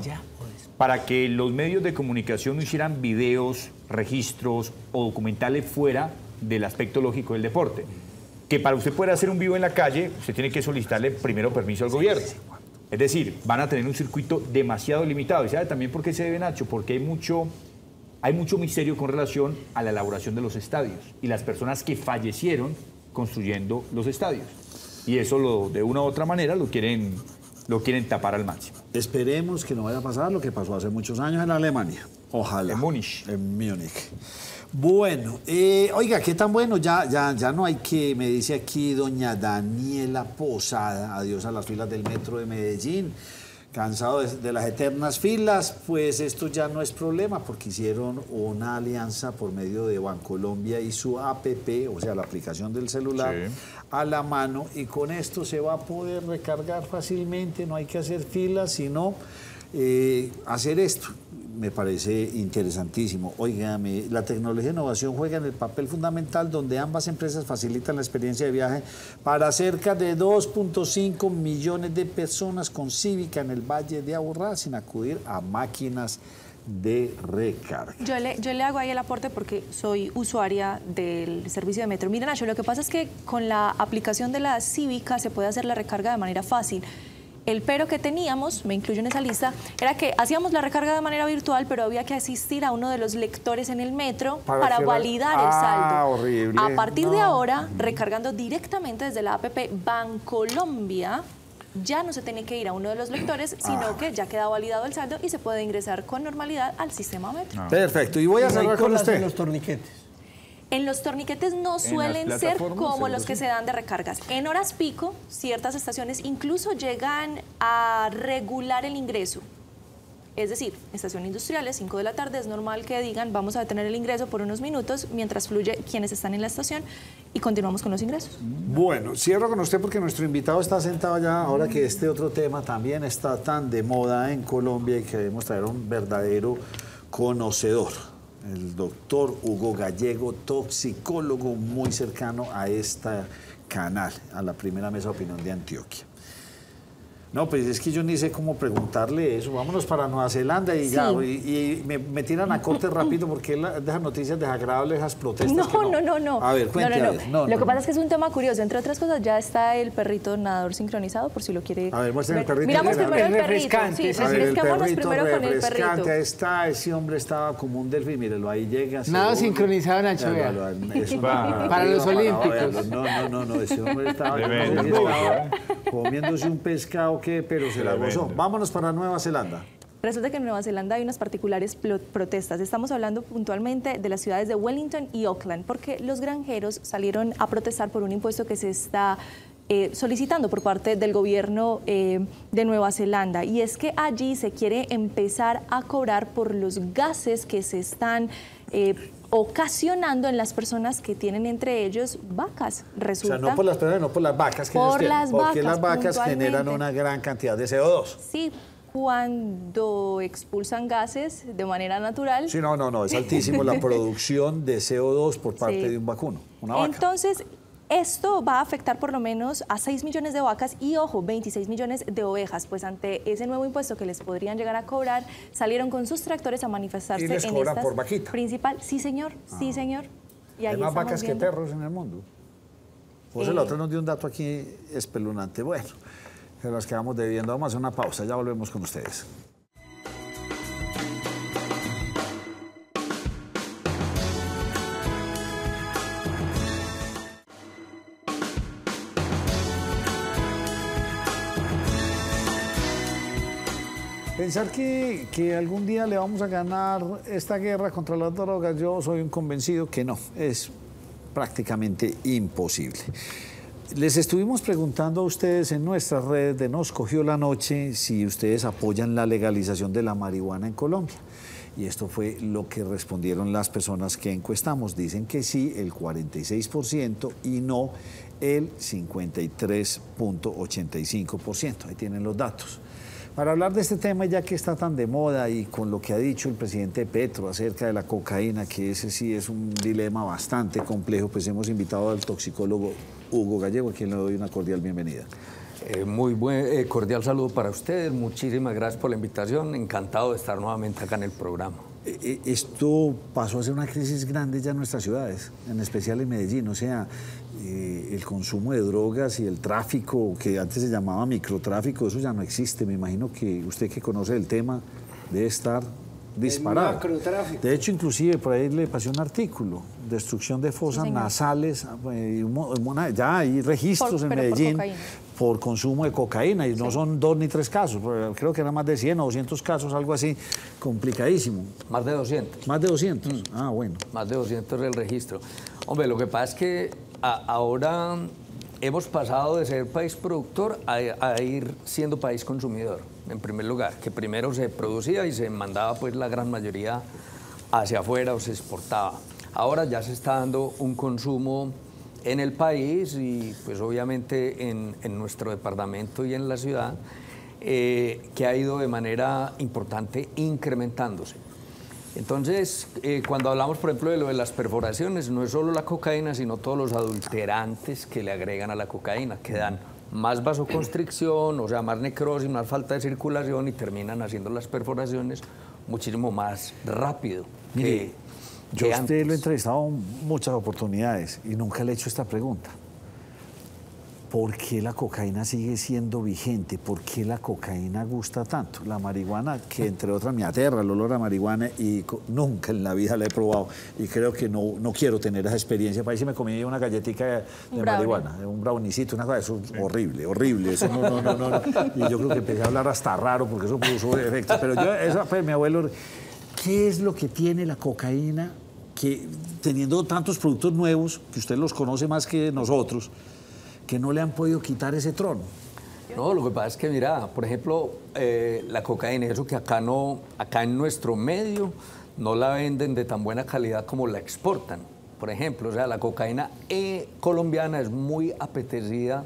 para que los medios de comunicación no hicieran videos, registros o documentales fuera del aspecto lógico del deporte. Que para usted poder hacer un vivo en la calle, usted tiene que solicitarle primero permiso al gobierno. Es decir, van a tener un circuito demasiado limitado. ¿Y sabe también por qué se debe, Nacho? Porque hay mucho misterio con relación a la elaboración de los estadios y las personas que fallecieron construyendo los estadios. Y eso de una u otra manera lo quieren tapar al máximo. Esperemos que no vaya a pasar lo que pasó hace muchos años en Alemania. Ojalá. En Múnich. En Múnich. Bueno, oiga, qué tan bueno, ya no hay que, me dice aquí doña Daniela Posada, adiós a las filas del metro de Medellín. Cansado de las eternas filas, pues esto ya no es problema porque hicieron una alianza por medio de Bancolombia y su APP, o sea, la aplicación del celular, a la mano, y con esto se va a poder recargar fácilmente, no hay que hacer filas, sino hacer esto. Me parece interesantísimo. Óigame, la tecnología e innovación juegan el papel fundamental donde ambas empresas facilitan la experiencia de viaje para cerca de 2.5 millones de personas con Cívica en el Valle de Aburrá sin acudir a máquinas de recarga. Yo le hago ahí el aporte porque soy usuaria del servicio de metro. Mira, Nacho, lo que pasa es que con la aplicación de la Cívica se puede hacer la recarga de manera fácil. El pero que teníamos, me incluyo en esa lista, era que hacíamos la recarga de manera virtual, pero había que asistir a uno de los lectores en el metro para validar el saldo. Horrible. A partir de ahora, recargando directamente desde la APP Bancolombia, ya no se tiene que ir a uno de los lectores, sino que ya queda validado el saldo y se puede ingresar con normalidad al sistema metro. Perfecto. Y voy a cerrar con usted. Los torniquetes. En los torniquetes no suelen ser como los que se dan de recargas. En horas pico, ciertas estaciones incluso llegan a regular el ingreso. Es decir, estación industriales, 5 de la tarde, es normal que digan vamos a detener el ingreso por unos minutos mientras fluye quienes están en la estación y continuamos con los ingresos. Bueno, cierro con usted porque nuestro invitado está sentado allá ahora que este otro tema también está tan de moda en Colombia y queremos traer a un verdadero conocedor. El doctor Hugo Gallego, toxicólogo muy cercano a este canal, a la primera mesa de opinión de Antioquia. No, pues es que yo ni sé cómo preguntarle eso. Vámonos para Nueva Zelanda y ya. Y me tiran a corte rápido porque de esas noticias desagradables, esas protestas. No. A ver, cuéntame. Lo que pasa es que es un tema curioso. Entre otras cosas, ya está el perrito nadador sincronizado, por si lo quiere. A ver, muéstrame el perrito. Miramos primero el perrito. Sí, refresquémonos primero con el perrito. Ahí está, ese hombre estaba como un delfín. Mírelo, ahí llega. Nada sincronizado, Nacho. Para los olímpicos. No, ese hombre estaba comiéndose un pescado pero se la gozó. Vámonos para Nueva Zelanda. Resulta que en Nueva Zelanda hay unas particulares protestas. Estamos hablando puntualmente de las ciudades de Wellington y Auckland, porque los granjeros salieron a protestar por un impuesto que se está solicitando por parte del gobierno de Nueva Zelanda. Y es que allí se quiere empezar a cobrar por los gases que se están ocasionando en las personas que tienen entre ellos vacas. Resulta, o sea, no por las personas, no por las vacas que ellos tienen, porque las vacas generan una gran cantidad de CO2. Sí, cuando expulsan gases de manera natural. Sí, no, es altísimo la producción de CO2 por parte de un vacuno, una vaca. Entonces, esto va a afectar por lo menos a 6 millones de vacas y, ojo, 26 millones de ovejas, pues ante ese nuevo impuesto que les podrían llegar a cobrar, salieron con sus tractores a manifestarse en estas. ¿Y les cobran por vaquita? Principal, sí señor, sí señor. Y hay más vacas que perros en el mundo. Pues el otro nos dio un dato aquí espeluznante. Bueno, se las quedamos debiendo. Vamos a hacer una pausa, ya volvemos con ustedes. Pensar que algún día le vamos a ganar esta guerra contra las drogas, yo soy un convencido que no, es prácticamente imposible. Les estuvimos preguntando a ustedes en nuestras redes de Nos Cogió la Noche si ustedes apoyan la legalización de la marihuana en Colombia. Y esto fue lo que respondieron las personas que encuestamos. Dicen que sí, el 46%, y no el 53.85%. Ahí tienen los datos. Para hablar de este tema, ya que está tan de moda y con lo que ha dicho el presidente Petro acerca de la cocaína, que ese sí es un dilema bastante complejo, pues hemos invitado al toxicólogo Hugo Gallego, a quien le doy una cordial bienvenida. Muy cordial saludo para ustedes, muchísimas gracias por la invitación, encantado de estar nuevamente acá en el programa. Esto pasó a ser una crisis grande ya en nuestras ciudades, en especial en Medellín, o sea, el consumo de drogas y el tráfico, que antes se llamaba microtráfico, eso ya no existe. Me imagino que usted, que conoce el tema, debe estar disparado. De hecho, inclusive por ahí le pasé un artículo, destrucción de fosas nasales, ya hay registros en Medellín por consumo de cocaína, y no son 2 ni 3 casos, creo que eran más de 100 o 200 casos, algo así, complicadísimo. Más de 200. Más de 200, bueno. Más de 200 es el registro. Hombre, lo que pasa es que ahora hemos pasado de ser país productor a ir siendo país consumidor, en primer lugar, que primero se producía y se mandaba pues la gran mayoría hacia afuera o se exportaba. Ahora ya se está dando un consumo en el país y pues obviamente en nuestro departamento y en la ciudad, que ha ido de manera importante incrementándose. Entonces, cuando hablamos, por ejemplo, de lo de las perforaciones, no es solo la cocaína, sino todos los adulterantes que le agregan a la cocaína, que dan más vasoconstricción, o sea, más necrosis, más falta de circulación y terminan haciendo las perforaciones muchísimo más rápido. Mire, yo a usted lo he entrevistado en muchas oportunidades y nunca le he hecho esta pregunta. ¿Por qué la cocaína sigue siendo vigente? ¿Por qué la cocaína gusta tanto? La marihuana, que entre otras me aterra el olor a marihuana y nunca en la vida la he probado y creo que no quiero tener esa experiencia. Para ahí si me comí una galletica de marihuana, un brownicito, una cosa, eso es horrible, horrible. Eso no. Y yo creo que empecé a hablar hasta raro porque eso puso efectos. Pero yo, eso fue mi abuelo. ¿Qué es lo que tiene la cocaína que, teniendo tantos productos nuevos, que usted los conoce más que nosotros, que no le han podido quitar ese trono? No, lo que pasa es que, mira, por ejemplo, la cocaína, eso que acá en nuestro medio no la venden de tan buena calidad como la exportan. Por ejemplo, o sea, la cocaína colombiana es muy apetecida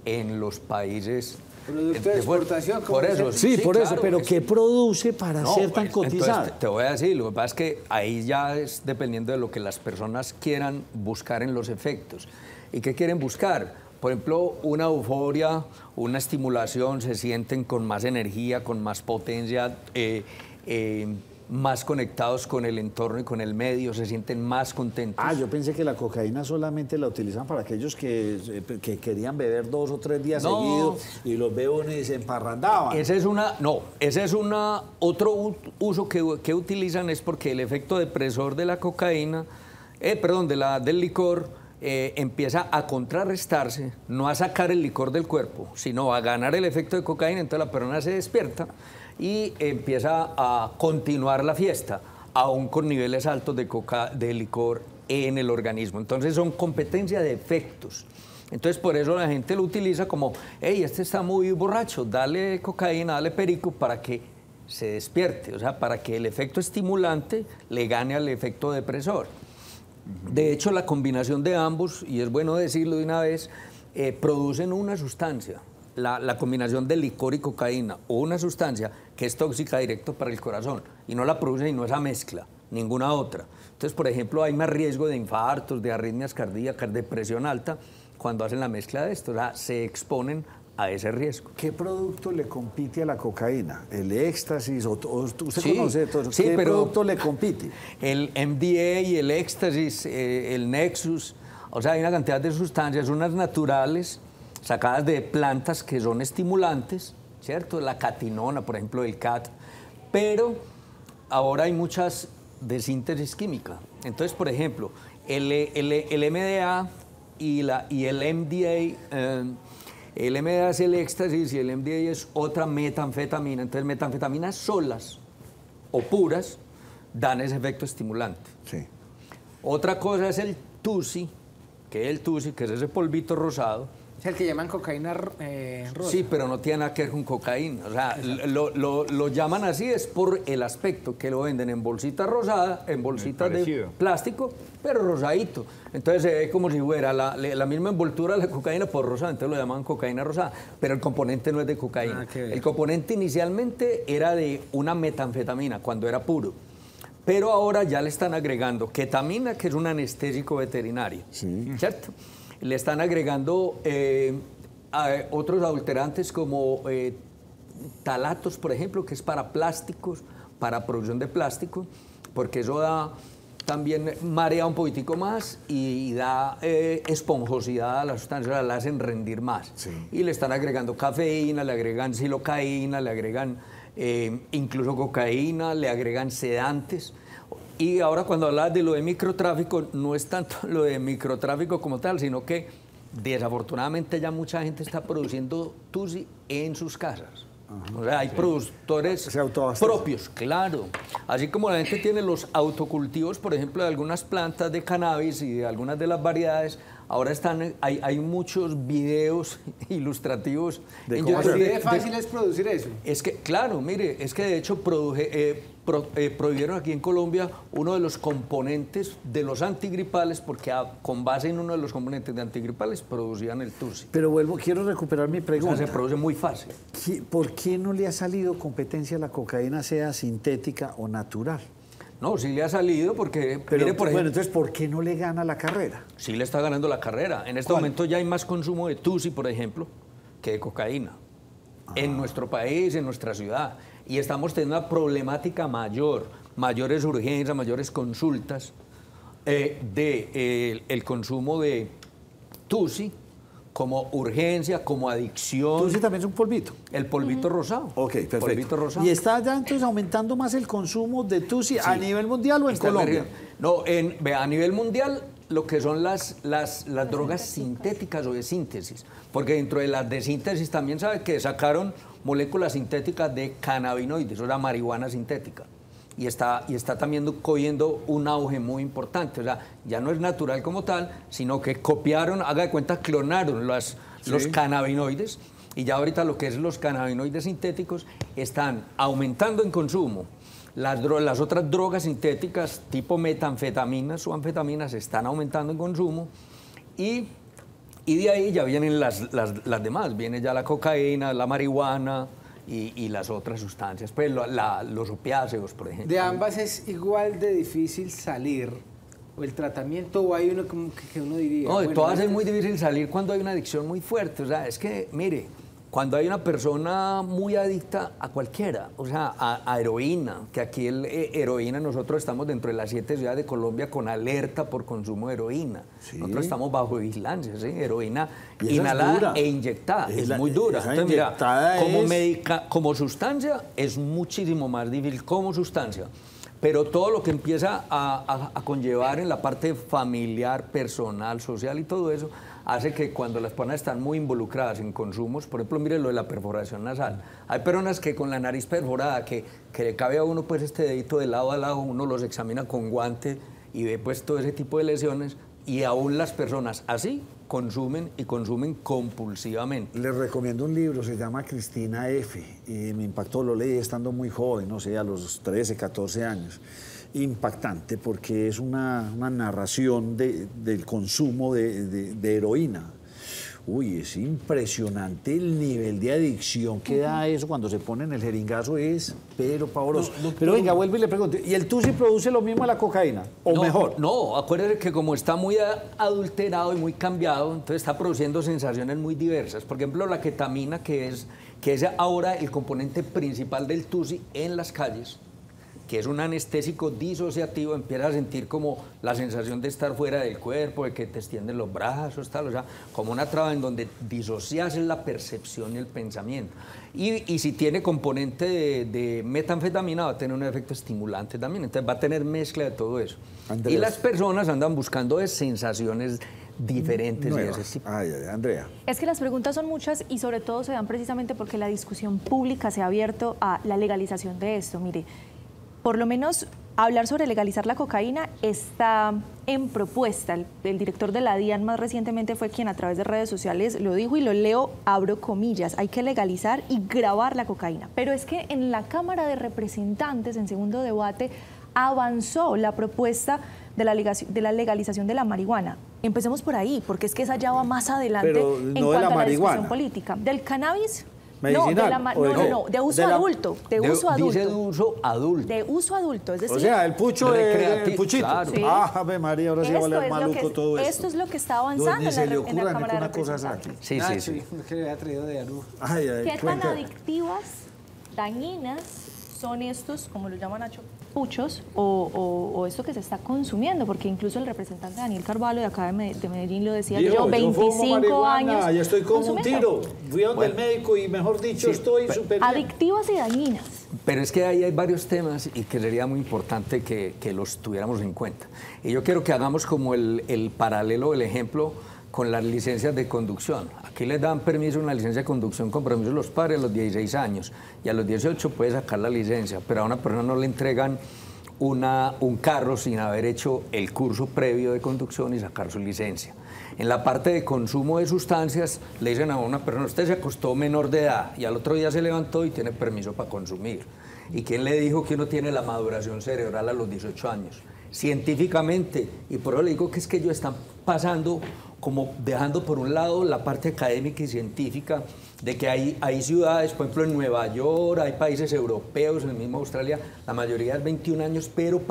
en los países. Producto de exportación. Por eso, sí, por eso, pero ¿qué produce para ser tan cotizada? Entonces, te voy a decir, lo que pasa es que ahí ya es dependiendo de lo que las personas quieran buscar en los efectos. ¿Y qué quieren buscar? Por ejemplo, una euforia, una estimulación, se sienten con más energía, con más potencia, más conectados con el entorno y con el medio, se sienten más contentos. Yo pensé que la cocaína solamente la utilizan para aquellos que querían beber 2 o 3 días seguidos y los veo y se emparrandaban. Ese es otro uso que utilizan, es porque el efecto depresor de la cocaína, del licor, empieza a contrarrestarse, no a sacar el licor del cuerpo, sino a ganar el efecto de cocaína. Entonces la persona se despierta y empieza a continuar la fiesta, aún con niveles altos de licor en el organismo. Entonces son competencia de efectos. Entonces por eso la gente lo utiliza como, hey, este está muy borracho, dale cocaína, dale perico para que se despierte, o sea, para que el efecto estimulante le gane al efecto depresor. De hecho, la combinación de ambos, y es bueno decirlo de una vez, producen una sustancia. La combinación de licor y cocaína, o una sustancia que es tóxica directo para el corazón, y no la produce sino esa mezcla, ninguna otra. Entonces, por ejemplo, hay más riesgo de infartos, de arritmias cardíacas, de presión alta, cuando hacen la mezcla de esto, o sea, se exponen a ese riesgo. ¿Qué producto le compite a la cocaína? ¿El éxtasis? ¿Usted sí, conoce todo eso? Sí, ¿Qué producto le compite? El MDA, el éxtasis, el Nexus, o sea, hay una cantidad de sustancias, unas naturales, sacadas de plantas que son estimulantes, ¿cierto? La catinona, por ejemplo, el CAT, pero ahora hay muchas de síntesis química. Entonces, por ejemplo, el MDA y el MDA, el MDA es el éxtasis y el MDA es otra metanfetamina. Entonces, metanfetaminas solas o puras dan ese efecto estimulante. Sí. Otra cosa es el TUSI, que es ese polvito rosado. Es el que llaman cocaína rosa. Sí, pero no tiene nada que ver con cocaína. O sea, lo llaman así es por el aspecto, que lo venden en bolsita rosada, en bolsitas de plástico, pero rosadito. Entonces se ve como si fuera la misma envoltura de la cocaína por rosada, entonces lo llaman cocaína rosada, pero el componente no es de cocaína. El componente inicialmente era de una metanfetamina, cuando era puro. Pero ahora ya le están agregando ketamina, que es un anestésico veterinario, ¿cierto? Le están agregando otros adulterantes como talatos, por ejemplo, que es para plásticos, para producción de plástico, porque eso también marea un poquitico más y da esponjosidad a la sustancia, la hacen rendir más. Sí. Y le están agregando cafeína, le agregan silocaína, le agregan incluso cocaína, le agregan sedantes. Y ahora cuando hablas de lo de microtráfico, no es tanto lo de microtráfico como tal, sino que desafortunadamente ya mucha gente está produciendo TUSI en sus casas. O sea, hay productores propios, claro. Así como la gente tiene los autocultivos, por ejemplo, de algunas plantas de cannabis y de algunas de las variedades, ahora hay muchos videos ilustrativos en YouTube. YouTube. Así de fácil es producir eso. Es que, claro, mire, es que de hecho prohibieron aquí en Colombia uno de los componentes de los antigripales, porque con base en uno de los componentes de antigripales producían el TUSI. Pero quiero recuperar mi pregunta. O sea, se produce muy fácil. ¿Por qué no le ha salido competencia a la cocaína, sea sintética o natural? No, sí le ha salido porque... Pero, mire, por ejemplo, entonces, ¿por qué no le gana la carrera? Sí le está ganando la carrera. En este momento ya hay más consumo de TUSI, por ejemplo, que de cocaína. En nuestro país, en nuestra ciudad. Y estamos teniendo una problemática mayor, mayores urgencias, mayores consultas el consumo de TUSI como urgencia, como adicción. ¿TUSI también es un polvito? El polvito rosado. Ok, perfecto. Polvito rosado. ¿Y está ya entonces aumentando más el consumo de TUSI a nivel mundial o en Colombia? No, a nivel mundial lo que son las drogas sintéticas o de síntesis, porque dentro de las de síntesis también sabe que sacaron moléculas sintéticas de cannabinoides, o sea, marihuana sintética, y está también cogiendo un auge muy importante, o sea, ya no es natural como tal, sino que copiaron, haga de cuenta, clonaron los cannabinoides, y ya ahorita lo que es los cannabinoides sintéticos están aumentando en consumo. Las otras drogas sintéticas tipo metanfetaminas o anfetaminas están aumentando en consumo y de ahí ya vienen las demás, viene ya la cocaína, la marihuana y las otras sustancias, pues los opiáceos, por ejemplo. ¿De ambas es igual de difícil salir o el tratamiento o hay uno como que uno diría? No, de bueno, todas es muy difícil salir cuando hay una adicción muy fuerte, o sea, es que, mire, cuando hay una persona muy adicta a cualquiera, o sea, a heroína, que aquí heroína nosotros estamos dentro de las 7 ciudades de Colombia con alerta por consumo de heroína. Sí. Nosotros estamos bajo vigilancia, ¿sí? Heroína inhalada e inyectada, es muy dura. Entonces, mira, como sustancia es muchísimo más difícil como sustancia. Pero todo lo que empieza a conllevar en la parte familiar, personal, social y todo eso, hace que cuando las personas están muy involucradas en consumos, por ejemplo, mire lo de la perforación nasal. Hay personas que con la nariz perforada, que le cabe a uno pues este dedito de lado a lado, uno los examina con guante y ve pues todo ese tipo de lesiones, y aún las personas así consumen y consumen compulsivamente. Les recomiendo un libro, se llama Cristina F. Y me impactó, lo leí estando muy joven, no sé, a los 13, 14 años. Impactante porque es una narración del consumo de heroína. Uy, es impresionante el nivel de adicción que da eso cuando se pone en el jeringazo, pero pavoroso. Pero venga, vuelvo y le pregunto, ¿y el TUSI produce lo mismo a la cocaína o mejor? No, acuérdese que como está muy adulterado y muy cambiado, entonces está produciendo sensaciones muy diversas. Por ejemplo, la ketamina, que es ahora el componente principal del TUSI en las calles, que es un anestésico disociativo, empiezas a sentir como la sensación de estar fuera del cuerpo, de que te extienden los brazos, tal, o sea, como una traba en donde disocias la percepción y el pensamiento. Y si tiene componente de metanfetamina, va a tener un efecto estimulante también, entonces va a tener mezcla de todo eso. Andrés. Y las personas andan buscando sensaciones diferentes de ese tipo. Andrea. Es que las preguntas son muchas y sobre todo se dan precisamente porque la discusión pública se ha abierto a la legalización de esto. Mire, por lo menos hablar sobre legalizar la cocaína está en propuesta. El director de la DIAN más recientemente fue quien a través de redes sociales lo dijo y lo leo, abro comillas, hay que legalizar y gravar la cocaína. Pero es que en la Cámara de Representantes, en segundo debate, avanzó la propuesta de la legalización de la marihuana. Empecemos por ahí, porque es que esa ya va más adelante en cuanto a la discusión política. ¿Del cannabis? ¿Medicinal? No, de uso adulto. De uso adulto. Dice de uso adulto. De uso adulto, es decir... O sea, el pucho el puchito. Claro. Sí. Ave María, ahora sí va a valer maluco todo esto. Esto es lo que está avanzando en la Cámara de Representantes. Sí. Que le había traído de Aru. ¿Qué tan adictivas, dañinas son estos, como lo llaman Nacho, puchos o esto que se está consumiendo? Porque incluso el representante Daniel Carvalho de acá de Medellín lo decía, yo 25 años ya estoy con un tiro, fui a donde el médico y mejor dicho estoy súper bien. Adictivas y dañinas. Pero es que ahí hay varios temas y que sería muy importante que los tuviéramos en cuenta. Y yo quiero que hagamos como el paralelo, el ejemplo con las licencias de conducción. Aquí les dan permiso, una licencia de conducción con permiso de los padres a los 16 años y a los 18 puede sacar la licencia, pero a una persona no le entregan un carro sin haber hecho el curso previo de conducción y sacar su licencia. En la parte de consumo de sustancias, le dicen a una persona, usted se acostó menor de edad y al otro día se levantó y tiene permiso para consumir. ¿Y quién le dijo que uno tiene la maduración cerebral a los 18 años? Científicamente, y por eso le digo que es que ellos están pasando, como dejando por un lado la parte académica y científica, de que hay ciudades, por ejemplo en Nueva York, hay países europeos, en el mismo Australia, la mayoría es 21 años, pero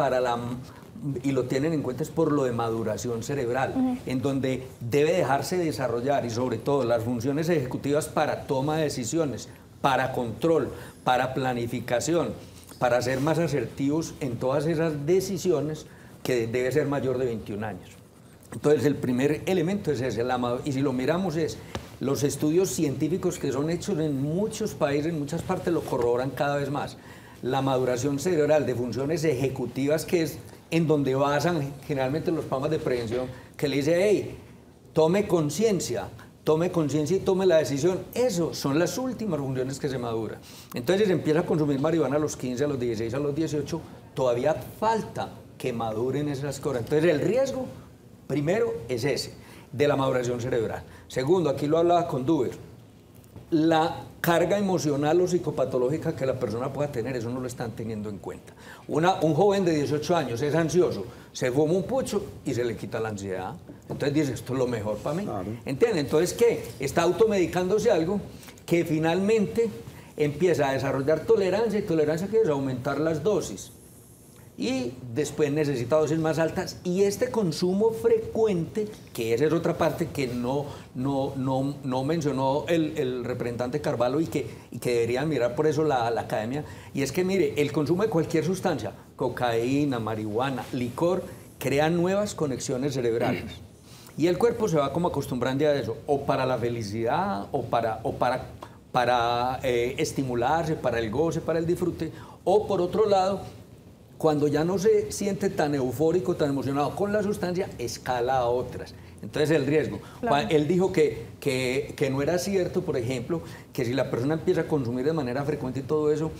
y lo tienen en cuenta es por lo de maduración cerebral, en donde debe dejarse desarrollar y sobre todo las funciones ejecutivas para toma de decisiones, para control, para planificación, para ser más asertivos en todas esas decisiones, que debe ser mayor de 21 años. Entonces el primer elemento es ese, y si lo miramos es, los estudios científicos que son hechos en muchos países, en muchas partes lo corroboran cada vez más. La maduración cerebral de funciones ejecutivas, que es en donde basan generalmente los programas de prevención, que le dice, hey, tome conciencia y tome la decisión. Eso son las últimas funciones que se maduran. Entonces se empieza a consumir marihuana a los 15, a los 16, a los 18, todavía falta que maduren esas cosas. Entonces el riesgo, primero, es ese, de la maduración cerebral. Segundo, aquí lo hablaba con Duber, la carga emocional o psicopatológica que la persona pueda tener, eso no lo están teniendo en cuenta. Un joven de 18 años es ansioso, se fuma un pucho y se le quita la ansiedad. Entonces dice, esto es lo mejor para mí. Claro. ¿Entiende? Entonces, ¿qué? Está automedicándose algo que finalmente empieza a desarrollar tolerancia, y tolerancia que es aumentar las dosis. Y después necesita dosis más altas, y este consumo frecuente, que esa es otra parte que no mencionó el representante Carvalho y que deberían mirar por eso la academia, y es que mire, el consumo de cualquier sustancia, cocaína, marihuana, licor, crea nuevas conexiones cerebrales. Y el cuerpo se va como acostumbrando a eso, o para la felicidad, o para estimularse, para el goce, para el disfrute, o por otro lado, cuando ya no se siente tan eufórico, tan emocionado con la sustancia, escala a otras. Entonces el riesgo. Claro. Él dijo que no era cierto, por ejemplo, que si la persona empieza a consumir de manera frecuente y todo eso,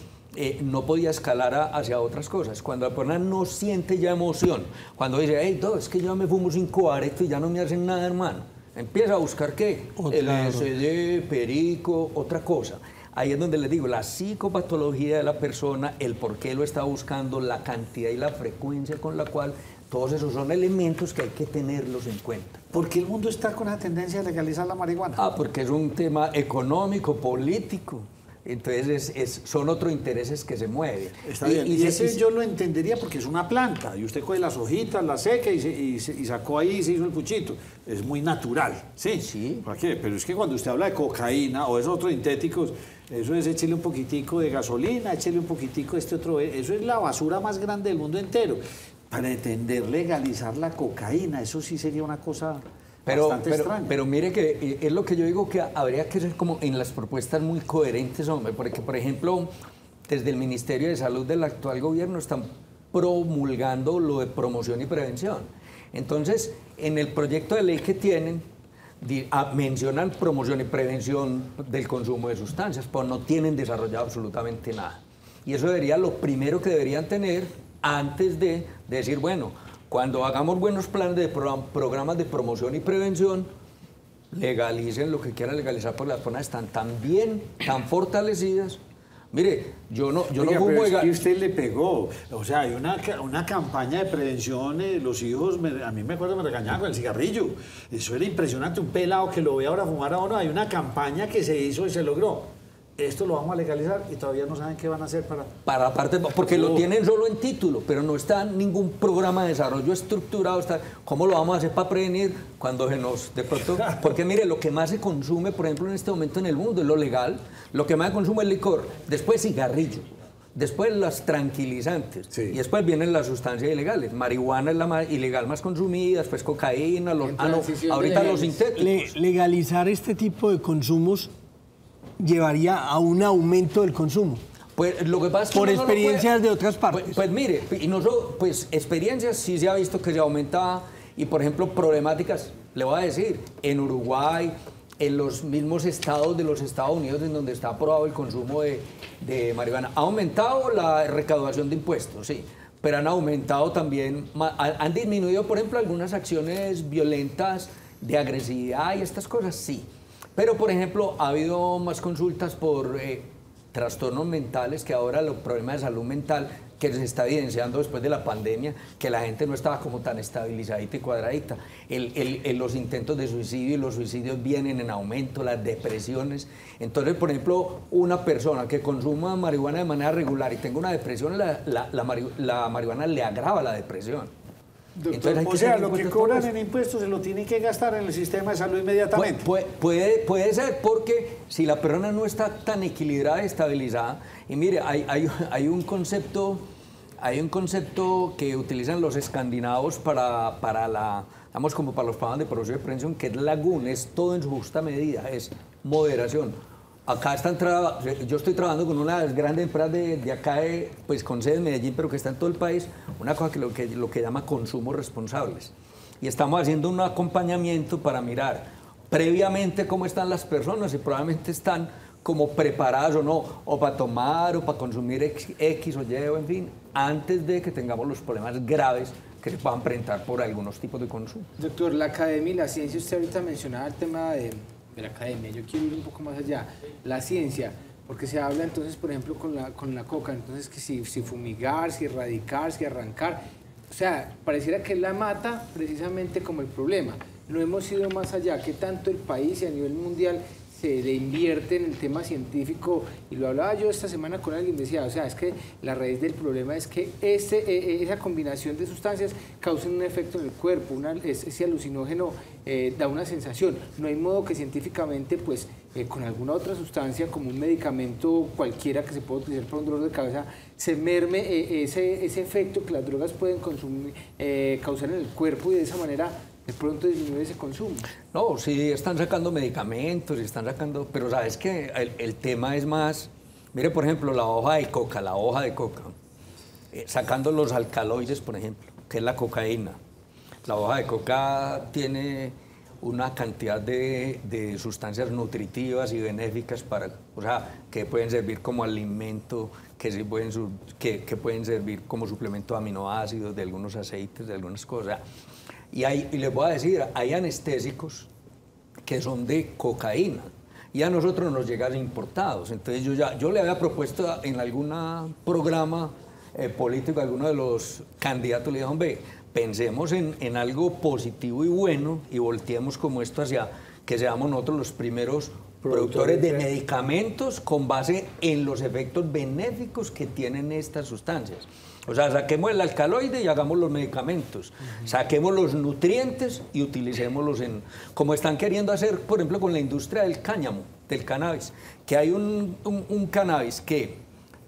no podía escalar hacia otras cosas. Cuando la persona no siente ya emoción, cuando dice, hey, es que yo me fumo 5 aretos y ya no me hacen nada, hermano. Empieza a buscar ¿qué? LSD, perico, otra cosa. Ahí es donde les digo, la psicopatología de la persona, el por qué lo está buscando, la cantidad y la frecuencia con la cual, todos esos son elementos que hay que tenerlos en cuenta. ¿Por qué el mundo está con la tendencia a legalizar la marihuana? Porque es un tema económico, político. Entonces son otros intereses que se mueven. Está bien, y ese yo lo entendería porque es una planta, y usted coge las hojitas, las seca y sacó ahí y se hizo el puchito. Es muy natural, ¿sí? Sí. ¿Para qué? Pero es que cuando usted habla de cocaína o esos otros sintéticos, eso es echarle un poquitico de gasolina, echarle un poquitico de este otro, eso es la basura más grande del mundo entero. Pretender legalizar la cocaína, eso sí sería una cosa... Pero mire que es lo que yo digo, que habría que ser como en las propuestas muy coherentes, hombre, porque por ejemplo, desde el Ministerio de Salud del actual gobierno están promulgando lo de promoción y prevención. Entonces, en el proyecto de ley que tienen, mencionan promoción y prevención del consumo de sustancias, pero no tienen desarrollado absolutamente nada. Y eso sería lo primero que deberían tener antes de decir, bueno, cuando hagamos buenos planes de programas de promoción y prevención, legalicen lo que quieran legalizar, porque las personas están tan bien, tan fortalecidas. Mire, yo no fumo... Es que usted le pegó. O sea, hay una campaña de prevención, los hijos, a mí me acuerdo, me regañaban con el cigarrillo. Eso era impresionante, un pelado que lo ve ahora fumar a uno. Hay una campaña que se hizo y se logró. Esto lo vamos a legalizar y todavía no saben qué van a hacer para la parte, porque lo tienen solo en título, pero no está ningún programa de desarrollo estructurado. ¿Cómo lo vamos a hacer para prevenir cuando se nos de pronto? Porque mire, lo que más se consume, por ejemplo, en este momento en el mundo es lo legal, lo que más se consume es licor, después cigarrillo, después las tranquilizantes, sí. Y después vienen las sustancias ilegales. Marihuana es la más ilegal más consumida, después cocaína, ahorita los sintéticos. Legalizar este tipo de consumos llevaría a un aumento del consumo. Pues lo que pasa es que por experiencias de otras partes. Pues mire, y pues experiencias sí se ha visto que se aumenta, y por ejemplo problemáticas, le voy a decir, en Uruguay, en los mismos estados de los Estados Unidos en donde está aprobado el consumo de marihuana, ha aumentado la recaudación de impuestos, sí, pero han aumentado también, han disminuido, por ejemplo, algunas acciones violentas de agresividad y estas cosas, sí. Pero, por ejemplo, ha habido más consultas por trastornos mentales, que ahora los problemas de salud mental que se está evidenciando después de la pandemia, que la gente no estaba como tan estabilizadita y cuadradita. Los intentos de suicidio y los suicidios vienen en aumento, las depresiones. Entonces, por ejemplo, una persona que consuma marihuana de manera regular y tenga una depresión, la marihuana le agrava la depresión. Doctor, o sea, lo que cobran en impuestos se lo tienen que gastar en el sistema de salud inmediatamente. Puede ser, porque si la persona no está tan equilibrada y estabilizada, y mire, hay un concepto que utilizan los escandinavos para vamos, como para los programas de proceso de prevención, que es la GUN, es todo en su justa medida, es moderación. Acá yo estoy trabajando con una de las grandes empresas de acá, pues con sede en Medellín, pero que está en todo el país, una cosa que lo que llama consumos responsables. Y estamos haciendo un acompañamiento para mirar previamente cómo están las personas, y probablemente están como preparadas o no, o para tomar o para consumir X o Y, o en fin, antes de que tengamos los problemas graves que se puedan presentar por algunos tipos de consumo. Doctor, la academia y la ciencia, usted ahorita mencionaba el tema de la academia, yo quiero ir un poco más allá, la ciencia, porque se habla entonces, por ejemplo, con la coca, entonces que si fumigar, si erradicar, si arrancar, o sea, pareciera que la mata precisamente como el problema. No hemos ido más allá, que tanto el país y a nivel mundial se le invierte en el tema científico, y lo hablaba yo esta semana con alguien, decía, o sea, es que la raíz del problema es que esa combinación de sustancias causa un efecto en el cuerpo, ese alucinógeno da una sensación, no hay modo que científicamente, pues, con alguna otra sustancia, como un medicamento cualquiera que se pueda utilizar para un dolor de cabeza, se merme ese efecto que las drogas pueden causar en el cuerpo, y de esa manera de pronto disminuye ese consumo. No, sí, están sacando medicamentos, pero sabes que el tema es más, mire, por ejemplo, la hoja de coca, sacando los alcaloides, por ejemplo, que es la cocaína. La hoja de coca tiene una cantidad de sustancias nutritivas y benéficas que pueden servir como alimento, que pueden servir como suplemento de aminoácidos, de algunos aceites, de algunas cosas. Y les voy a decir, hay anestésicos que son de cocaína y a nosotros nos llegan importados. Entonces yo le había propuesto en algún programa político a alguno de los candidatos, le dije, hombre, pensemos en algo positivo y bueno y volteemos como esto hacia que seamos nosotros los primeros productores de medicamentos con base en los efectos benéficos que tienen estas sustancias. O sea, saquemos el alcaloide y hagamos los medicamentos. Saquemos los nutrientes y utilicémoslos como están queriendo hacer, por ejemplo, con la industria del cáñamo, del cannabis. Que hay un cannabis que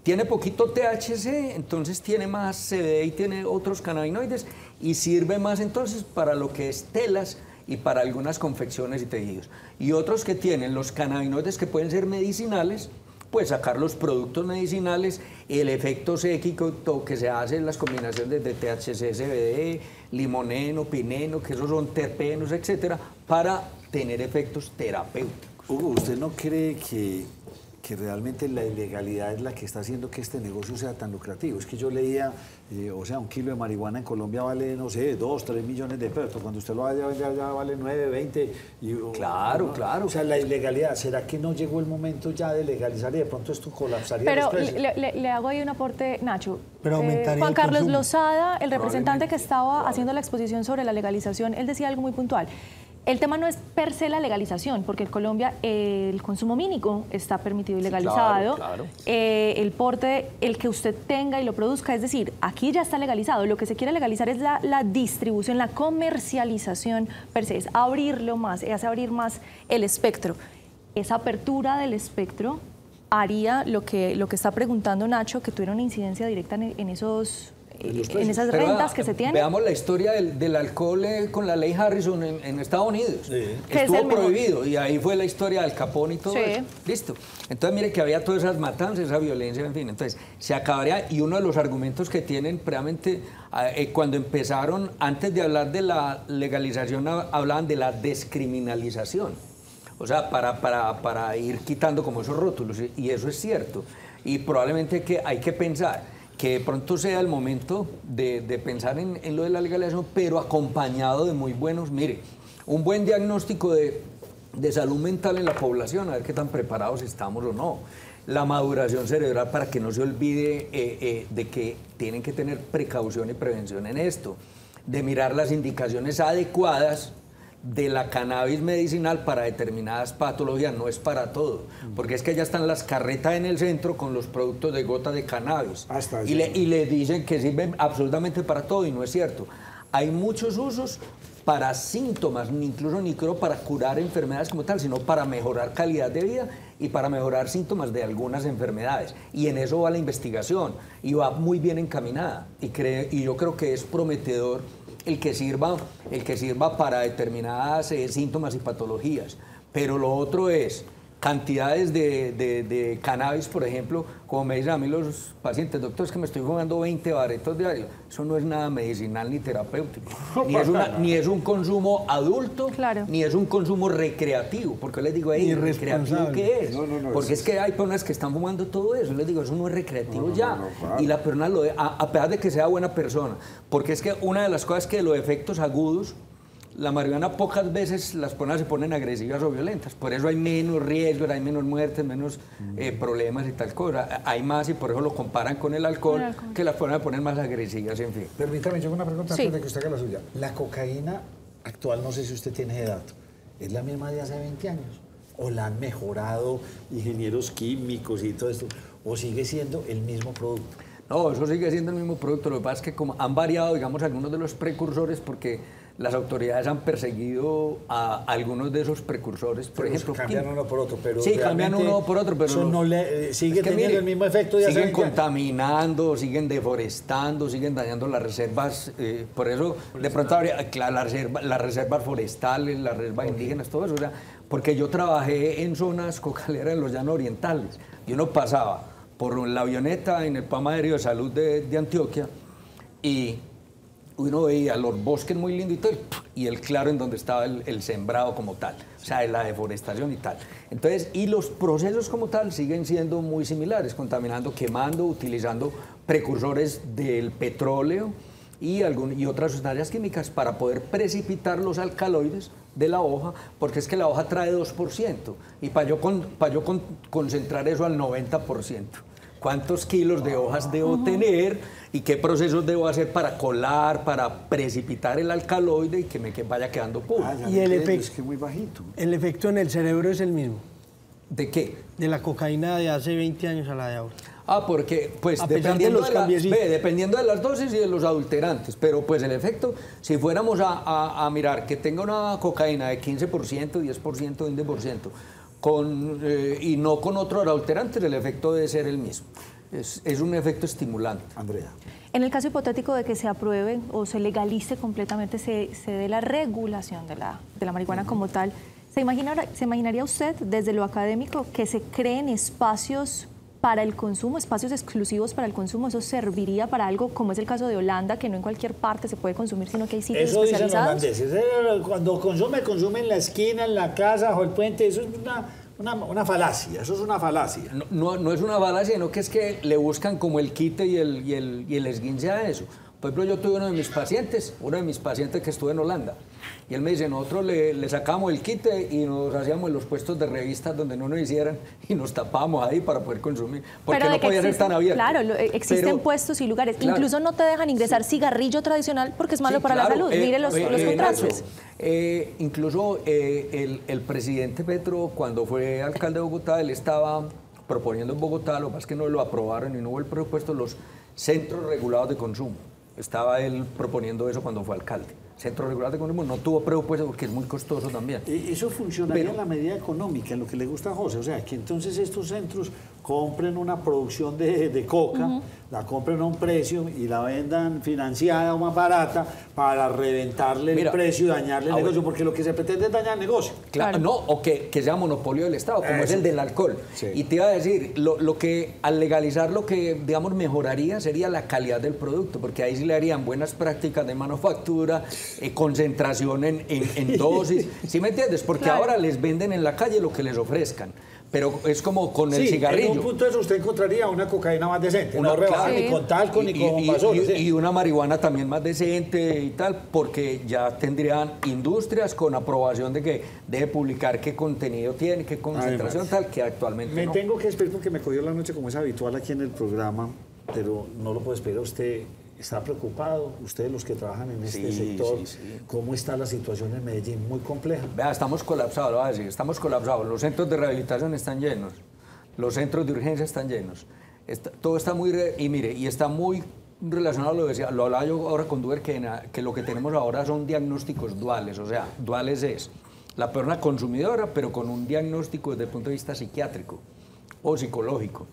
tiene poquito THC, entonces tiene más CBD y tiene otros cannabinoides y sirve más entonces para lo que es telas y para algunas confecciones y tejidos. Y otros que tienen los cannabinoides que pueden ser medicinales, pues sacar los productos medicinales, el efecto psíquico que se hace en las combinaciones de THC, CBD, limoneno, pineno, que esos son terpenos, etcétera, para tener efectos terapéuticos. Hugo, ¿usted no cree que realmente la ilegalidad es la que está haciendo que este negocio sea tan lucrativo? Es que yo leía, o sea, un kilo de marihuana en Colombia vale, no sé, 2, 3 millones de pesos. Cuando usted lo vaya a vender ya vale 9, 20. Claro, claro. O sea, la ilegalidad, ¿será que no llegó el momento ya de legalizar y de pronto esto colapsaría Pero los precios? le hago ahí un aporte, Nacho. Pero Juan Carlos Lozada, el representante que estaba haciendo la exposición sobre la legalización, él decía algo muy puntual. El tema no es per se la legalización, porque en Colombia el consumo mínimo está permitido y legalizado. Claro. El porte, el que usted tenga y lo produzca, es decir, aquí ya está legalizado. Lo que se quiere legalizar es la distribución, la comercialización per se, es abrirlo más, es abrir más el espectro. Esa apertura del espectro haría lo que está preguntando Nacho, que tuviera una incidencia directa en esas rentas que se tienen. Veamos la historia del alcohol con la ley Harrison en Estados Unidos. Sí. Estuvo prohibido y ahí fue la historia del Capone y todo eso. Listo. Entonces mire que había todas esas matanzas, esa violencia, en fin. Entonces se acabaría, y uno de los argumentos que tienen previamente, cuando empezaron, antes de hablar de la legalización, hablaban de la descriminalización. O sea, para ir quitando como esos rótulos, y eso es cierto. Y probablemente que hay que pensar que de pronto sea el momento de pensar en lo de la legalización, pero acompañado de muy buenos. Mire, un buen diagnóstico de salud mental en la población, a ver qué tan preparados estamos o no. La maduración cerebral, para que no se olvide de que tienen que tener precaución y prevención en esto, de mirar las indicaciones adecuadas de la cannabis medicinal para determinadas patologías, no es para todo, porque es que ya están las carretas en el centro con los productos de gota de cannabis y le dicen que sirven absolutamente para todo y no es cierto. Hay muchos usos para síntomas, incluso ni creo para curar enfermedades como tal, sino para mejorar calidad de vida y para mejorar síntomas de algunas enfermedades. Y en eso va la investigación y va muy bien encaminada. Y yo creo que es prometedor el que sirva para determinadas síntomas y patologías. Pero lo otro es cantidades de cannabis, por ejemplo, como me dicen a mí los pacientes, doctor, es que me estoy fumando 20 baretos diarios. Eso no es nada medicinal ni terapéutico. Ni es un consumo adulto, ni es un consumo recreativo. Porque yo les digo, ¿recreativo qué es? Porque es que hay personas que están fumando todo eso. Yo les digo, eso no es recreativo ya. Claro. Y la persona, a pesar de que sea buena persona. Porque es que una de las cosas que los efectos agudos, la marihuana pocas veces las personas se ponen agresivas o violentas, por eso hay menos riesgos, hay menos muertes, menos problemas y tal cosa. Hay más y por eso lo comparan con el alcohol, que las personas se ponen más agresivas, en fin. Permítame, yo una pregunta antes de que usted haga la suya. La cocaína actual, no sé si usted tiene ese dato, ¿es la misma de hace 20 años? ¿O la han mejorado ingenieros químicos y todo esto? ¿O sigue siendo el mismo producto? No, eso sigue siendo el mismo producto. Lo que pasa es que como han variado, digamos, algunos de los precursores, porque las autoridades han perseguido a algunos de esos precursores, por ejemplo. Cambian uno por otro, pero sí, cambian uno por otro, pero eso sigue teniendo el mismo efecto. Siguen contaminando, siguen deforestando, siguen dañando las reservas. Por eso, de pronto, las reservas forestales, las reservas indígenas, todo eso. O sea, porque yo trabajé en zonas cocaleras en los llanos orientales. Y uno pasaba por la avioneta en el Programa Aéreo de Salud de Antioquia y uno veía los bosques muy lindos y todo, y el claro en donde estaba el sembrado como tal, o sea, la deforestación y tal. Entonces, y los procesos como tal siguen siendo muy similares, contaminando, quemando, utilizando precursores del petróleo y otras sustancias químicas para poder precipitar los alcaloides de la hoja, porque es que la hoja trae 2%, y para yo concentrar eso al 90%. ¿Cuántos kilos de hojas debo tener y qué procesos debo hacer para colar, para precipitar el alcaloide y que me vaya quedando puro? Y el efecto es que muy bajito. El efecto en el cerebro es el mismo. ¿De qué? De la cocaína de hace 20 años a la de ahora. Porque pues dependiendo de las dosis y de los adulterantes, pero pues el efecto, si fuéramos a mirar que tenga una cocaína de 15%, 10%, 20%, y no con otros adulterantes, el efecto debe ser el mismo. Es un efecto estimulante. Andrea. En el caso hipotético de que se apruebe o se legalice completamente, se dé la regulación de la marihuana como tal, ¿se imaginaría usted desde lo académico que se creen espacios para el consumo, espacios exclusivos para el consumo? ¿Eso serviría para algo como es el caso de Holanda, que no en cualquier parte se puede consumir, sino que hay sitios especializados? Eso dicen los holandeses. Cuando consume en la esquina, en la casa, bajo el puente. Eso es una falacia, eso es una falacia. No es una falacia, sino que es que le buscan como el quite y el esguince a eso. Por ejemplo, yo tuve uno de mis pacientes que estuvo en Holanda, y él me dice, nosotros le sacamos el quite y nos hacíamos en los puestos de revistas donde no nos hicieran y nos tapábamos ahí para poder consumir, porque no podía ser tan abierto. Claro, existen puestos y lugares. Claro. Incluso no te dejan ingresar cigarrillo tradicional porque es malo para la salud. Mire los contrastes. Incluso el presidente Petro, cuando fue alcalde de Bogotá, él estaba proponiendo en Bogotá, lo que pasa es que no lo aprobaron y no hubo el presupuesto, los centros regulados de consumo. Estaba él proponiendo eso cuando fue alcalde. Centro regular de consumo no tuvo presupuesto porque es muy costoso también. Eso funcionaría en la medida económica, en lo que le gusta a José. O sea, que entonces estos centros compren una producción de coca, la compren a un precio y la vendan financiada o más barata para reventarle el precio y dañarle el negocio, porque lo que se pretende es dañar el negocio. Claro, no, o que sea monopolio del Estado, como es el del alcohol. Sí. Y te iba a decir, lo que al legalizar lo que, digamos, mejoraría sería la calidad del producto, porque ahí sí le harían buenas prácticas de manufactura, concentración en dosis. ¿Sí me entiendes? Porque ahora les venden en la calle lo que les ofrezcan. Pero es como con el cigarrillo. En un punto de eso usted encontraría una cocaína más decente, no rebaja ni con talco ni con vasones. Y una marihuana también más decente y tal, porque ya tendrían industrias con aprobación de que debe publicar qué contenido tiene, qué concentración tal, que actualmente me no. tengo que despedir porque me cogió la noche como es habitual aquí en el programa, pero no lo puedo despedir a usted. ¿Está preocupado? Ustedes los que trabajan en este sector, ¿cómo está la situación en Medellín? Muy compleja. Vea, estamos colapsados, lo voy a decir, estamos colapsados. Los centros de rehabilitación están llenos, los centros de urgencia están llenos. Todo está muy... y mire, y está muy relacionado, lo hablaba yo ahora con Duber, que lo que tenemos ahora son diagnósticos duales. O sea, duales es la persona consumidora, pero con un diagnóstico desde el punto de vista psiquiátrico o psicológico.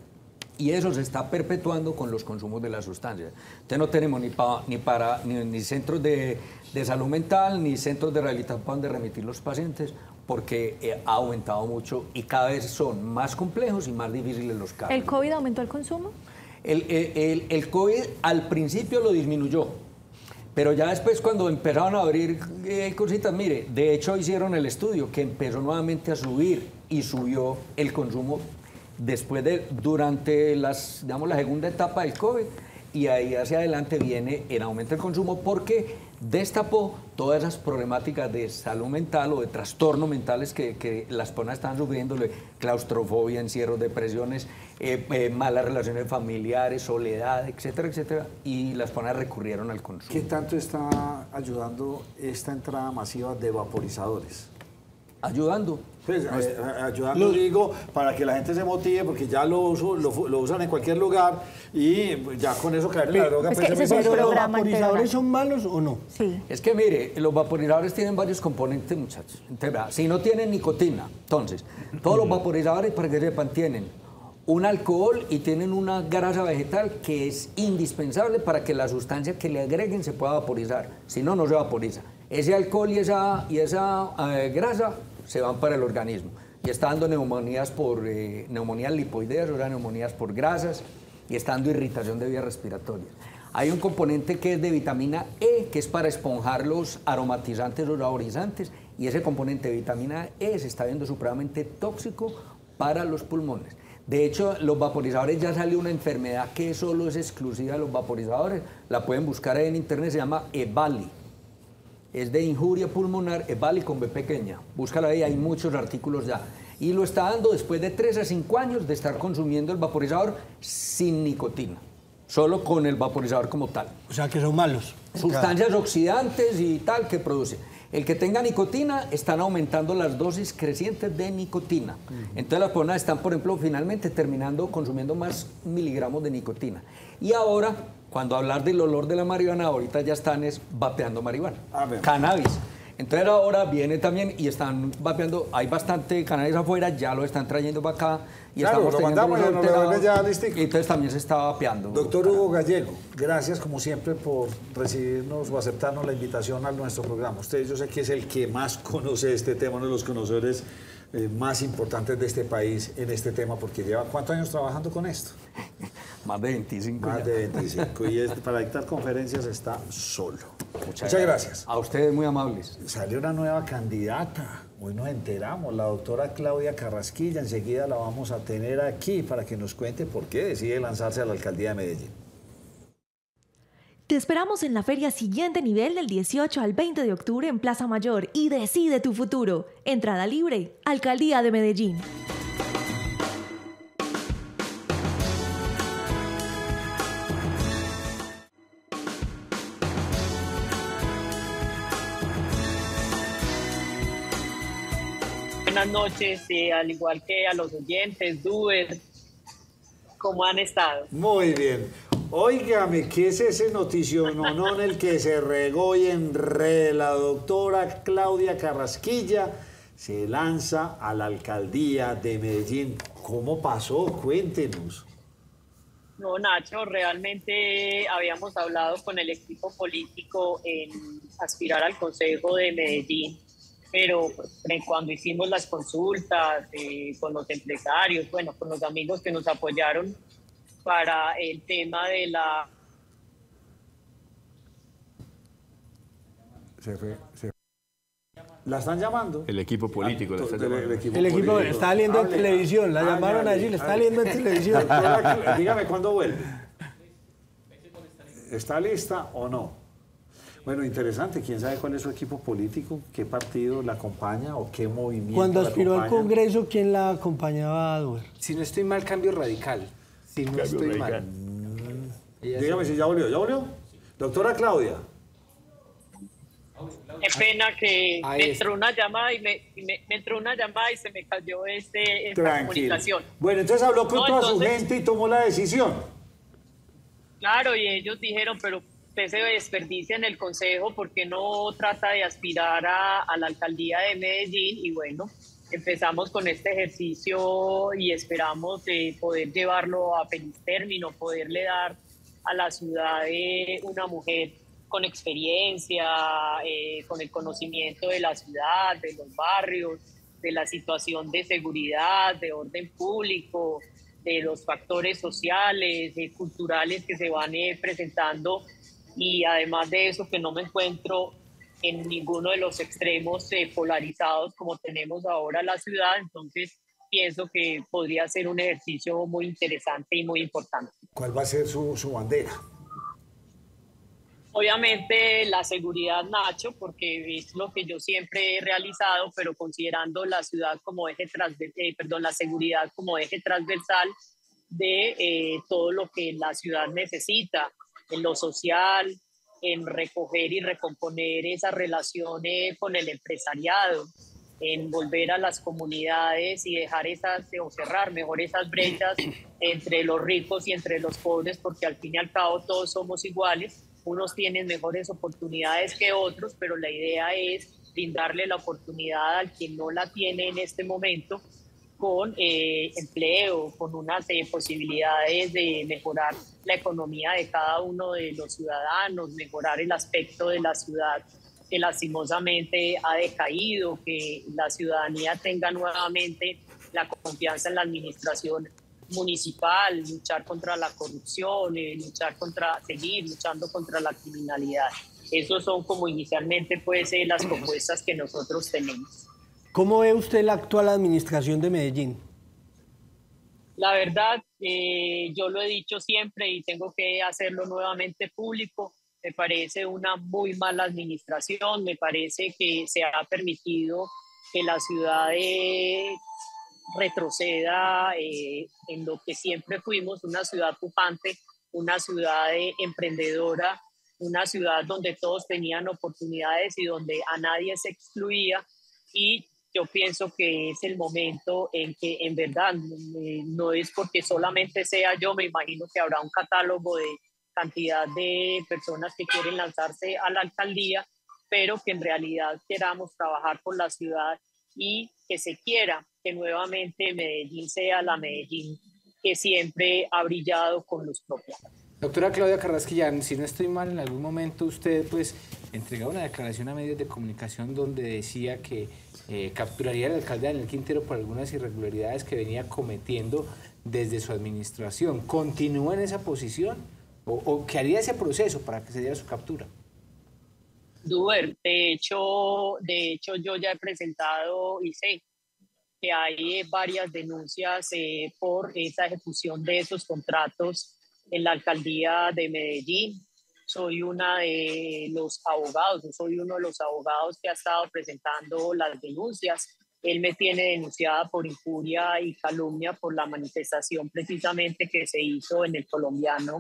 Y eso se está perpetuando con los consumos de las sustancias. Entonces no tenemos ni centros de salud mental, ni centros de rehabilitación para donde remitir los pacientes, porque ha aumentado mucho y cada vez son más complejos y más difíciles los casos. ¿El COVID aumentó el consumo? El COVID al principio lo disminuyó, pero ya después cuando empezaron a abrir cositas, mire, de hecho hicieron el estudio que empezó nuevamente a subir y subió el consumo durante la segunda etapa del COVID, y ahí hacia adelante viene el aumento del consumo porque destapó todas esas problemáticas de salud mental o de trastornos mentales que las personas están sufriendo, claustrofobia, encierros, depresiones, malas relaciones familiares, soledad, etcétera, etcétera, y las personas recurrieron al consumo. ¿Qué tanto está ayudando esta entrada masiva de vaporizadores? Ayudando. Pues, ayudando, digo, para que la gente se motive, porque ya lo usan en cualquier lugar y ya con eso caer en la droga. ¿Los vaporizadores son malos o no? Sí. Es que mire, los vaporizadores tienen varios componentes, muchachos. Entonces, vea, si no tienen nicotina, entonces, todos los vaporizadores, para que sepan, tienen un alcohol y tienen una grasa vegetal que es indispensable para que la sustancia que le agreguen se pueda vaporizar. Si no, no se vaporiza. Ese alcohol y esa grasa se van para el organismo y está dando neumonías neumonías lipoideas, o sea, neumonías por grasas, y está dando irritación de vías respiratorias. Hay un componente que es de vitamina E, que es para esponjar los aromatizantes o saborizantes, y ese componente de vitamina E se está viendo supremamente tóxico para los pulmones. De hecho, los vaporizadores, ya salió una enfermedad que solo es exclusiva de los vaporizadores, la pueden buscar ahí en internet, se llama EVALI. Es de injuria pulmonar, EVALI con B pequeña. Búscala ahí, hay muchos artículos ya. Y lo está dando después de 3 a 5 años de estar consumiendo el vaporizador sin nicotina, solo con el vaporizador como tal. O sea, que son malos. Sustancias oxidantes y tal que produce. El que tenga nicotina, están aumentando las dosis crecientes de nicotina. Entonces las personas están, por ejemplo, finalmente terminando consumiendo más miligramos de nicotina. Y ahora, cuando hablar del olor de la marihuana, ahorita ya están vapeando marihuana, cannabis. Entonces ahora viene también y están vapeando, hay bastante cannabis afuera, ya lo están trayendo para acá. Y claro, estamos lo mandamos y nos lo devuelve ya listico. Y entonces también se está vapeando. Doctor Hugo Gallego, gracias como siempre por recibirnos o aceptarnos la invitación a nuestro programa. Usted, yo sé que es el que más conoce este tema, uno de los conocedores más importantes de este país en este tema, porque lleva ¿cuántos años trabajando con esto? Más de 25. Más de 25. Y para dictar conferencias está solo. Muchas gracias. A ustedes muy amables. Salió una nueva candidata. Hoy nos enteramos, la doctora Claudia Carrasquilla. Enseguida la vamos a tener aquí para que nos cuente por qué decide lanzarse a la alcaldía de Medellín. Te esperamos en la feria Siguiente Nivel del 18 al 20 de octubre en Plaza Mayor y decide tu futuro. Entrada libre, Alcaldía de Medellín. Buenas noches, al igual que a los oyentes, Duber, ¿cómo han estado? Muy bien. Óigame, ¿qué es ese noticiononón el que se regó y enreda? La doctora Claudia Carrasquilla se lanza a la alcaldía de Medellín. ¿Cómo pasó? Cuéntenos. No, Nacho, realmente habíamos hablado con el equipo político en aspirar al Consejo de Medellín, pero cuando hicimos las consultas con los empresarios, bueno, con los amigos que nos apoyaron para el tema de la... Se fue. ¿La están llamando? El equipo político. El equipo está saliendo en televisión. La llamaron a decir, está saliendo en televisión. Dígame cuándo vuelve. ¿Está lista o no? Bueno, interesante. ¿Quién sabe cuál es su equipo político? ¿Qué partido la acompaña o qué movimiento Cuando la aspiró al acompaña? Congreso, ¿quién la acompañaba, Duer? Si no estoy mal, Cambio Radical. Si no estoy mal. Dígame si ya volvió. ¿Ya volvió? Doctora Claudia. Qué pena que Ahí me entró una llamada y me entró una llamada y se me cayó esta comunicación. Bueno, entonces habló con toda su entonces, gente y tomó la decisión. Claro, y ellos dijeron, pero usted se desperdicia en el consejo porque no trata de aspirar a la alcaldía de Medellín. Y bueno, empezamos con este ejercicio y esperamos poder llevarlo a feliz término, poderle dar a la ciudad una mujer con experiencia, con el conocimiento de la ciudad, de los barrios, de la situación de seguridad, de orden público, de los factores sociales, culturales que se van presentando, y además de eso que no me encuentro en ninguno de los extremos polarizados como tenemos ahora la ciudad. Entonces pienso que podría ser un ejercicio muy interesante y muy importante. ¿Cuál va a ser su bandera? Obviamente la seguridad, Nacho, porque es lo que yo siempre he realizado, pero considerando la ciudad como eje la seguridad como eje transversal de todo lo que la ciudad necesita, en lo social, en recoger y recomponer esas relaciones con el empresariado, en volver a las comunidades y dejar o cerrar mejor esas brechas entre los ricos y entre los pobres, porque al fin y al cabo todos somos iguales. Unos tienen mejores oportunidades que otros, pero la idea es brindarle la oportunidad al quien no la tiene en este momento, con empleo, con unas posibilidades de mejorar la economía de cada uno de los ciudadanos, mejorar el aspecto de la ciudad que lastimosamente ha decaído, que la ciudadanía tenga nuevamente la confianza en la administración municipal, luchar contra la corrupción, seguir luchando contra la criminalidad. Esos son como inicialmente las propuestas que nosotros tenemos. ¿Cómo ve usted la actual administración de Medellín? La verdad, yo lo he dicho siempre y tengo que hacerlo nuevamente público. Me parece una muy mala administración. Me parece que se ha permitido que la ciudad retroceda en lo que siempre fuimos, una ciudad pujante, una ciudad emprendedora, una ciudad donde todos tenían oportunidades y donde a nadie se excluía. Y yo pienso que es el momento en que, en verdad, no es porque solamente sea yo, me imagino que habrá un catálogo de cantidad de personas que quieren lanzarse a la alcaldía, pero que en realidad queramos trabajar por la ciudad y que se quiera que nuevamente Medellín sea la Medellín que siempre ha brillado con luz propia. Doctora Claudia Carrasquillán, si no estoy mal, en algún momento usted entregaba una declaración a medios de comunicación donde decía que capturaría al alcalde Daniel Quintero por algunas irregularidades que venía cometiendo desde su administración. ¿Continúa en esa posición o qué haría ese proceso para que se diera su captura? Duber, de hecho yo ya he presentado y sé que hay varias denuncias por esa ejecución de esos contratos en la alcaldía de Medellín. Soy uno de los abogados que ha estado presentando las denuncias. Él me tiene denunciada por injuria y calumnia por la manifestación precisamente que se hizo en el Colombiano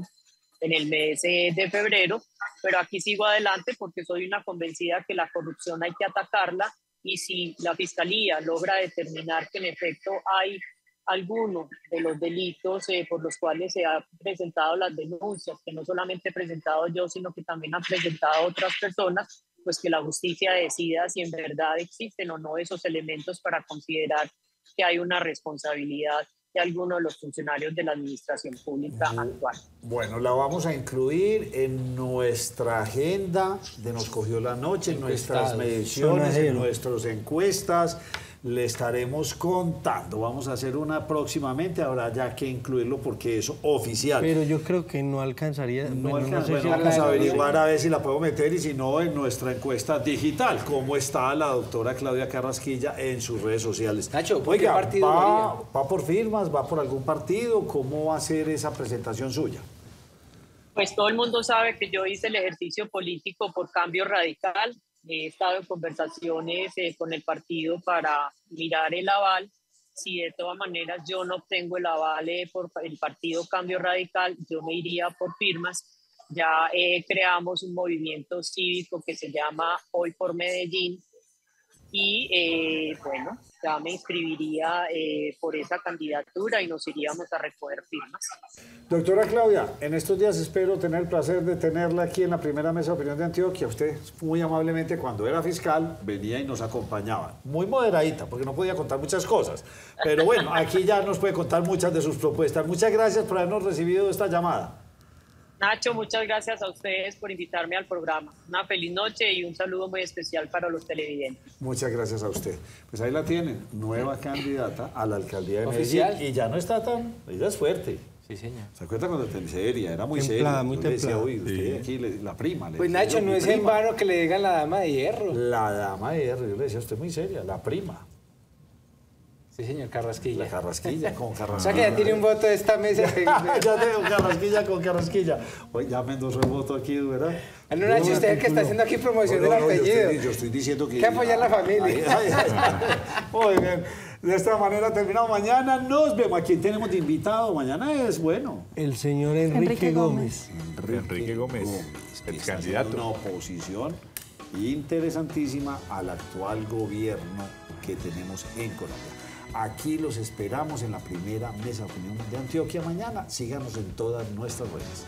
en el mes de febrero, pero aquí sigo adelante porque soy una convencida que la corrupción hay que atacarla, y si la Fiscalía logra determinar que en efecto hay alguno de los delitos por los cuales se han presentado las denuncias, que no solamente he presentado yo, sino que también han presentado otras personas, pues que la justicia decida si en verdad existen o no esos elementos para considerar que hay una responsabilidad de alguno de los funcionarios de la administración pública actual. Bueno, la vamos a incluir en nuestra agenda de Nos Cogió la Noche, en nuestras mediciones, en nuestras encuestas. le estaremos contando. Vamos a hacer una próximamente, habrá ya que incluirlo porque es oficial. Pero yo creo que no alcanzaría. No vamos a averiguar a ver si la puedo meter y si no en nuestra encuesta digital. ¿Cómo está la doctora Claudia Carrasquilla en sus redes sociales? Nacho, ¿por oiga, qué partido ¿va por firmas? ¿Va por algún partido? ¿Cómo va a ser esa presentación suya? Pues todo el mundo sabe que yo hice el ejercicio político por Cambio Radical. He estado en conversaciones con el partido para mirar el aval. Si de todas maneras yo no obtengo el aval por el partido Cambio Radical, yo me iría por firmas. Ya creamos un movimiento cívico que se llama Hoy por Medellín y bueno, ya me inscribiría por esa candidatura y nos iríamos a recoger firmas. Doctora Claudia, en estos días espero tener el placer de tenerla aquí en la primera mesa de opinión de Antioquia. Usted muy amablemente cuando era fiscal venía y nos acompañaba. Muy moderadita porque no podía contar muchas cosas. Pero bueno, aquí ya nos puede contar muchas de sus propuestas. Muchas gracias por habernos recibido esta llamada. Nacho, muchas gracias a ustedes por invitarme al programa. Una feliz noche y un saludo muy especial para los televidentes. Muchas gracias a usted. Pues ahí la tienen, nueva candidata a la alcaldía de Medellín. Y ya no está tan... Ella es fuerte. Sí, señor. ¿Se acuerda cuando te seria? Era muy templada, seria. muy templada. Decía, uy, usted aquí, la prima. Pues Nacho, no es en vano que le digan la dama de hierro. La dama de hierro. Yo le decía, usted es muy seria, la prima. Sí, señor, Carrasquilla. La Carrasquilla con Carrasquilla. O sea que ya tiene un voto de esta mesa. Ya tengo Carrasquilla con Carrasquilla. Oye, ya me endosó el voto aquí, ¿verdad? No, Nacho, usted es el que está haciendo aquí promoción del apellido. Yo estoy diciendo que... Que apoyar a la familia. Muy bien. De esta manera terminamos mañana. Nos vemos. ¿A quién tenemos de invitado? Mañana es bueno. El señor Enrique Gómez. Enrique Gómez, el candidato. Una oposición interesantísima al actual gobierno que tenemos en Colombia. Aquí los esperamos en la primera mesa de opinión de Antioquia mañana. Síganos en todas nuestras redes.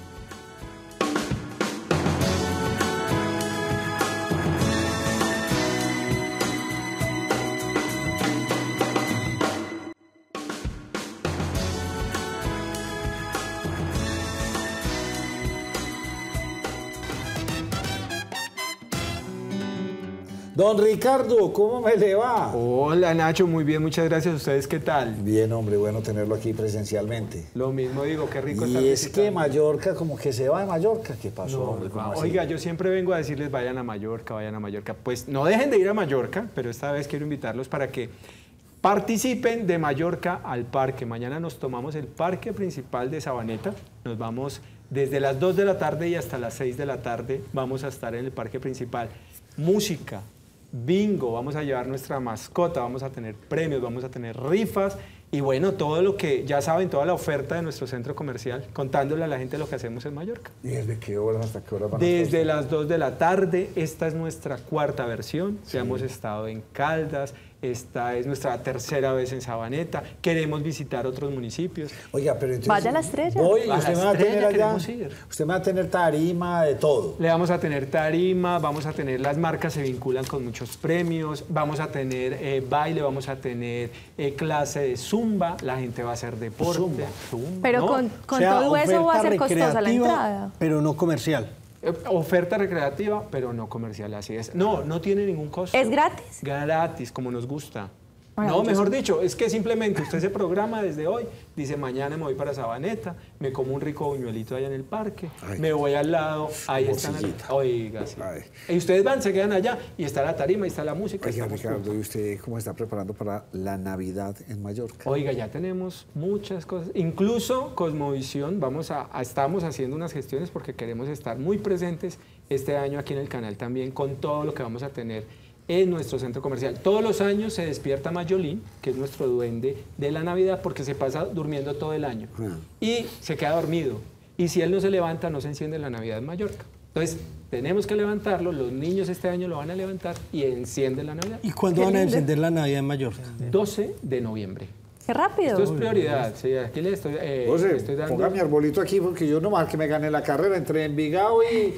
Don Ricardo, ¿cómo me le va? Hola Nacho, muy bien, muchas gracias. ¿Ustedes qué tal? Bien, hombre, bueno tenerlo aquí presencialmente. Lo mismo digo, qué rico estar Y es que Mallorca, como que se va de Mallorca. ¿Qué pasó, no, hombre? Oiga, yo siempre vengo a decirles vayan a Mallorca, vayan a Mallorca. Pues no dejen de ir a Mallorca, pero esta vez quiero invitarlos para que participen de Mallorca al parque. Mañana nos tomamos el parque principal de Sabaneta. Nos vamos desde las 2 de la tarde y hasta las 6 de la tarde. Vamos a estar en el parque principal. Música, bingo, vamos a llevar nuestra mascota, vamos a tener premios, vamos a tener rifas y bueno, todo lo que ya saben, toda la oferta de nuestro centro comercial, contándole a la gente lo que hacemos en Mallorca. ¿Y desde qué horas hasta qué horas van a estar? Desde las 2 de la tarde, esta es nuestra cuarta versión, sí. Ya hemos estado en Caldas, esta es nuestra tercera vez en Sabaneta, queremos visitar otros municipios. Oiga, pero entonces... Vaya a la Estrella. Voy, usted me va a tener allá, usted me va a tener tarima, de todo. Le vamos a tener tarima, vamos a tener, las marcas se vinculan con muchos premios, vamos a tener baile, vamos a tener clase de zumba, la gente va a hacer deporte. Zumba. Pero ¿no? con todo eso va a ser costosa la entrada. Pero no comercial. Oferta recreativa, pero no comercial, así es. No, no tiene ningún costo. ¿Es gratis? Gratis, como nos gusta. Bueno, no, mejor dicho, es que simplemente usted se programa desde hoy, dice mañana me voy para Sabaneta, me como un rico buñuelito allá en el parque, me voy al lado, ahí están. Oiga, sí. Y ustedes van, se quedan allá y está la tarima, y está la música. Oiga, Ricardo, ¿y usted cómo está preparando para la Navidad en Mallorca? Oiga, ya tenemos muchas cosas, incluso Cosmovisión, estamos haciendo unas gestiones porque queremos estar muy presentes este año aquí en el canal también con todo lo que vamos a tener en nuestro centro comercial. Todos los años se despierta Mayolín, que es nuestro duende de la Navidad, porque se pasa durmiendo todo el año y se queda dormido. Y si él no se levanta, no se enciende la Navidad en Mallorca. Entonces, tenemos que levantarlo, los niños este año lo van a levantar y encienden la Navidad. ¿Y cuándo van a encender la Navidad en Mallorca? 12 de noviembre. ¡Qué rápido! Esto es prioridad. Sí, aquí le estoy, estoy dando... Ponga mi arbolito aquí porque yo nomás que me gané la carrera entre Envigado y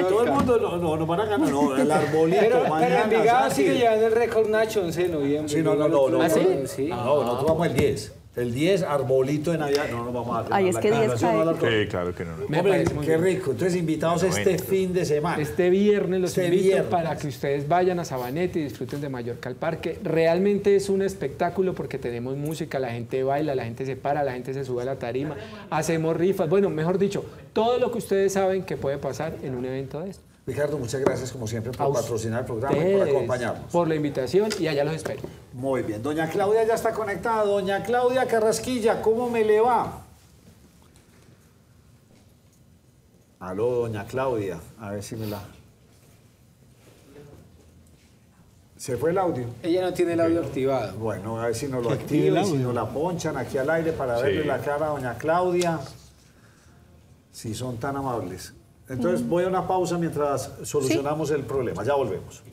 todo el mundo no van a ganar. No, el arbolito. Pero Envigado sigue llevando el récord Nacho 11 de noviembre. Sí, no. ¿Ah, sí? Sí. No, nosotros vamos el 10. El 10, arbolito de Navidad. No nos vamos a dar. Ay, es que 10 cae. Sí, claro que no. Hombre, qué rico. Entonces, invitados este fin de semana. Este viernes los invito para que ustedes vayan a Sabaneta y disfruten de Mallorca al Parque. Realmente es un espectáculo porque tenemos música, la gente baila, la gente se para, la gente se sube a la tarima, hacemos rifas. Bueno, mejor dicho, todo lo que ustedes saben que puede pasar en un evento de esto. Ricardo, muchas gracias como siempre por patrocinar el programa y por acompañarnos. Por la invitación y allá los espero. Muy bien. Doña Claudia ya está conectada. Doña Claudia Carrasquilla, ¿cómo me le va? Aló, doña Claudia. A ver si me la... ¿Se fue el audio? Ella no tiene el audio activado. Bueno, a ver si nos lo activan, si nos la ponchan aquí al aire para verle la cara a doña Claudia. Si son tan amables. Entonces voy a una pausa mientras solucionamos el problema. Ya volvemos.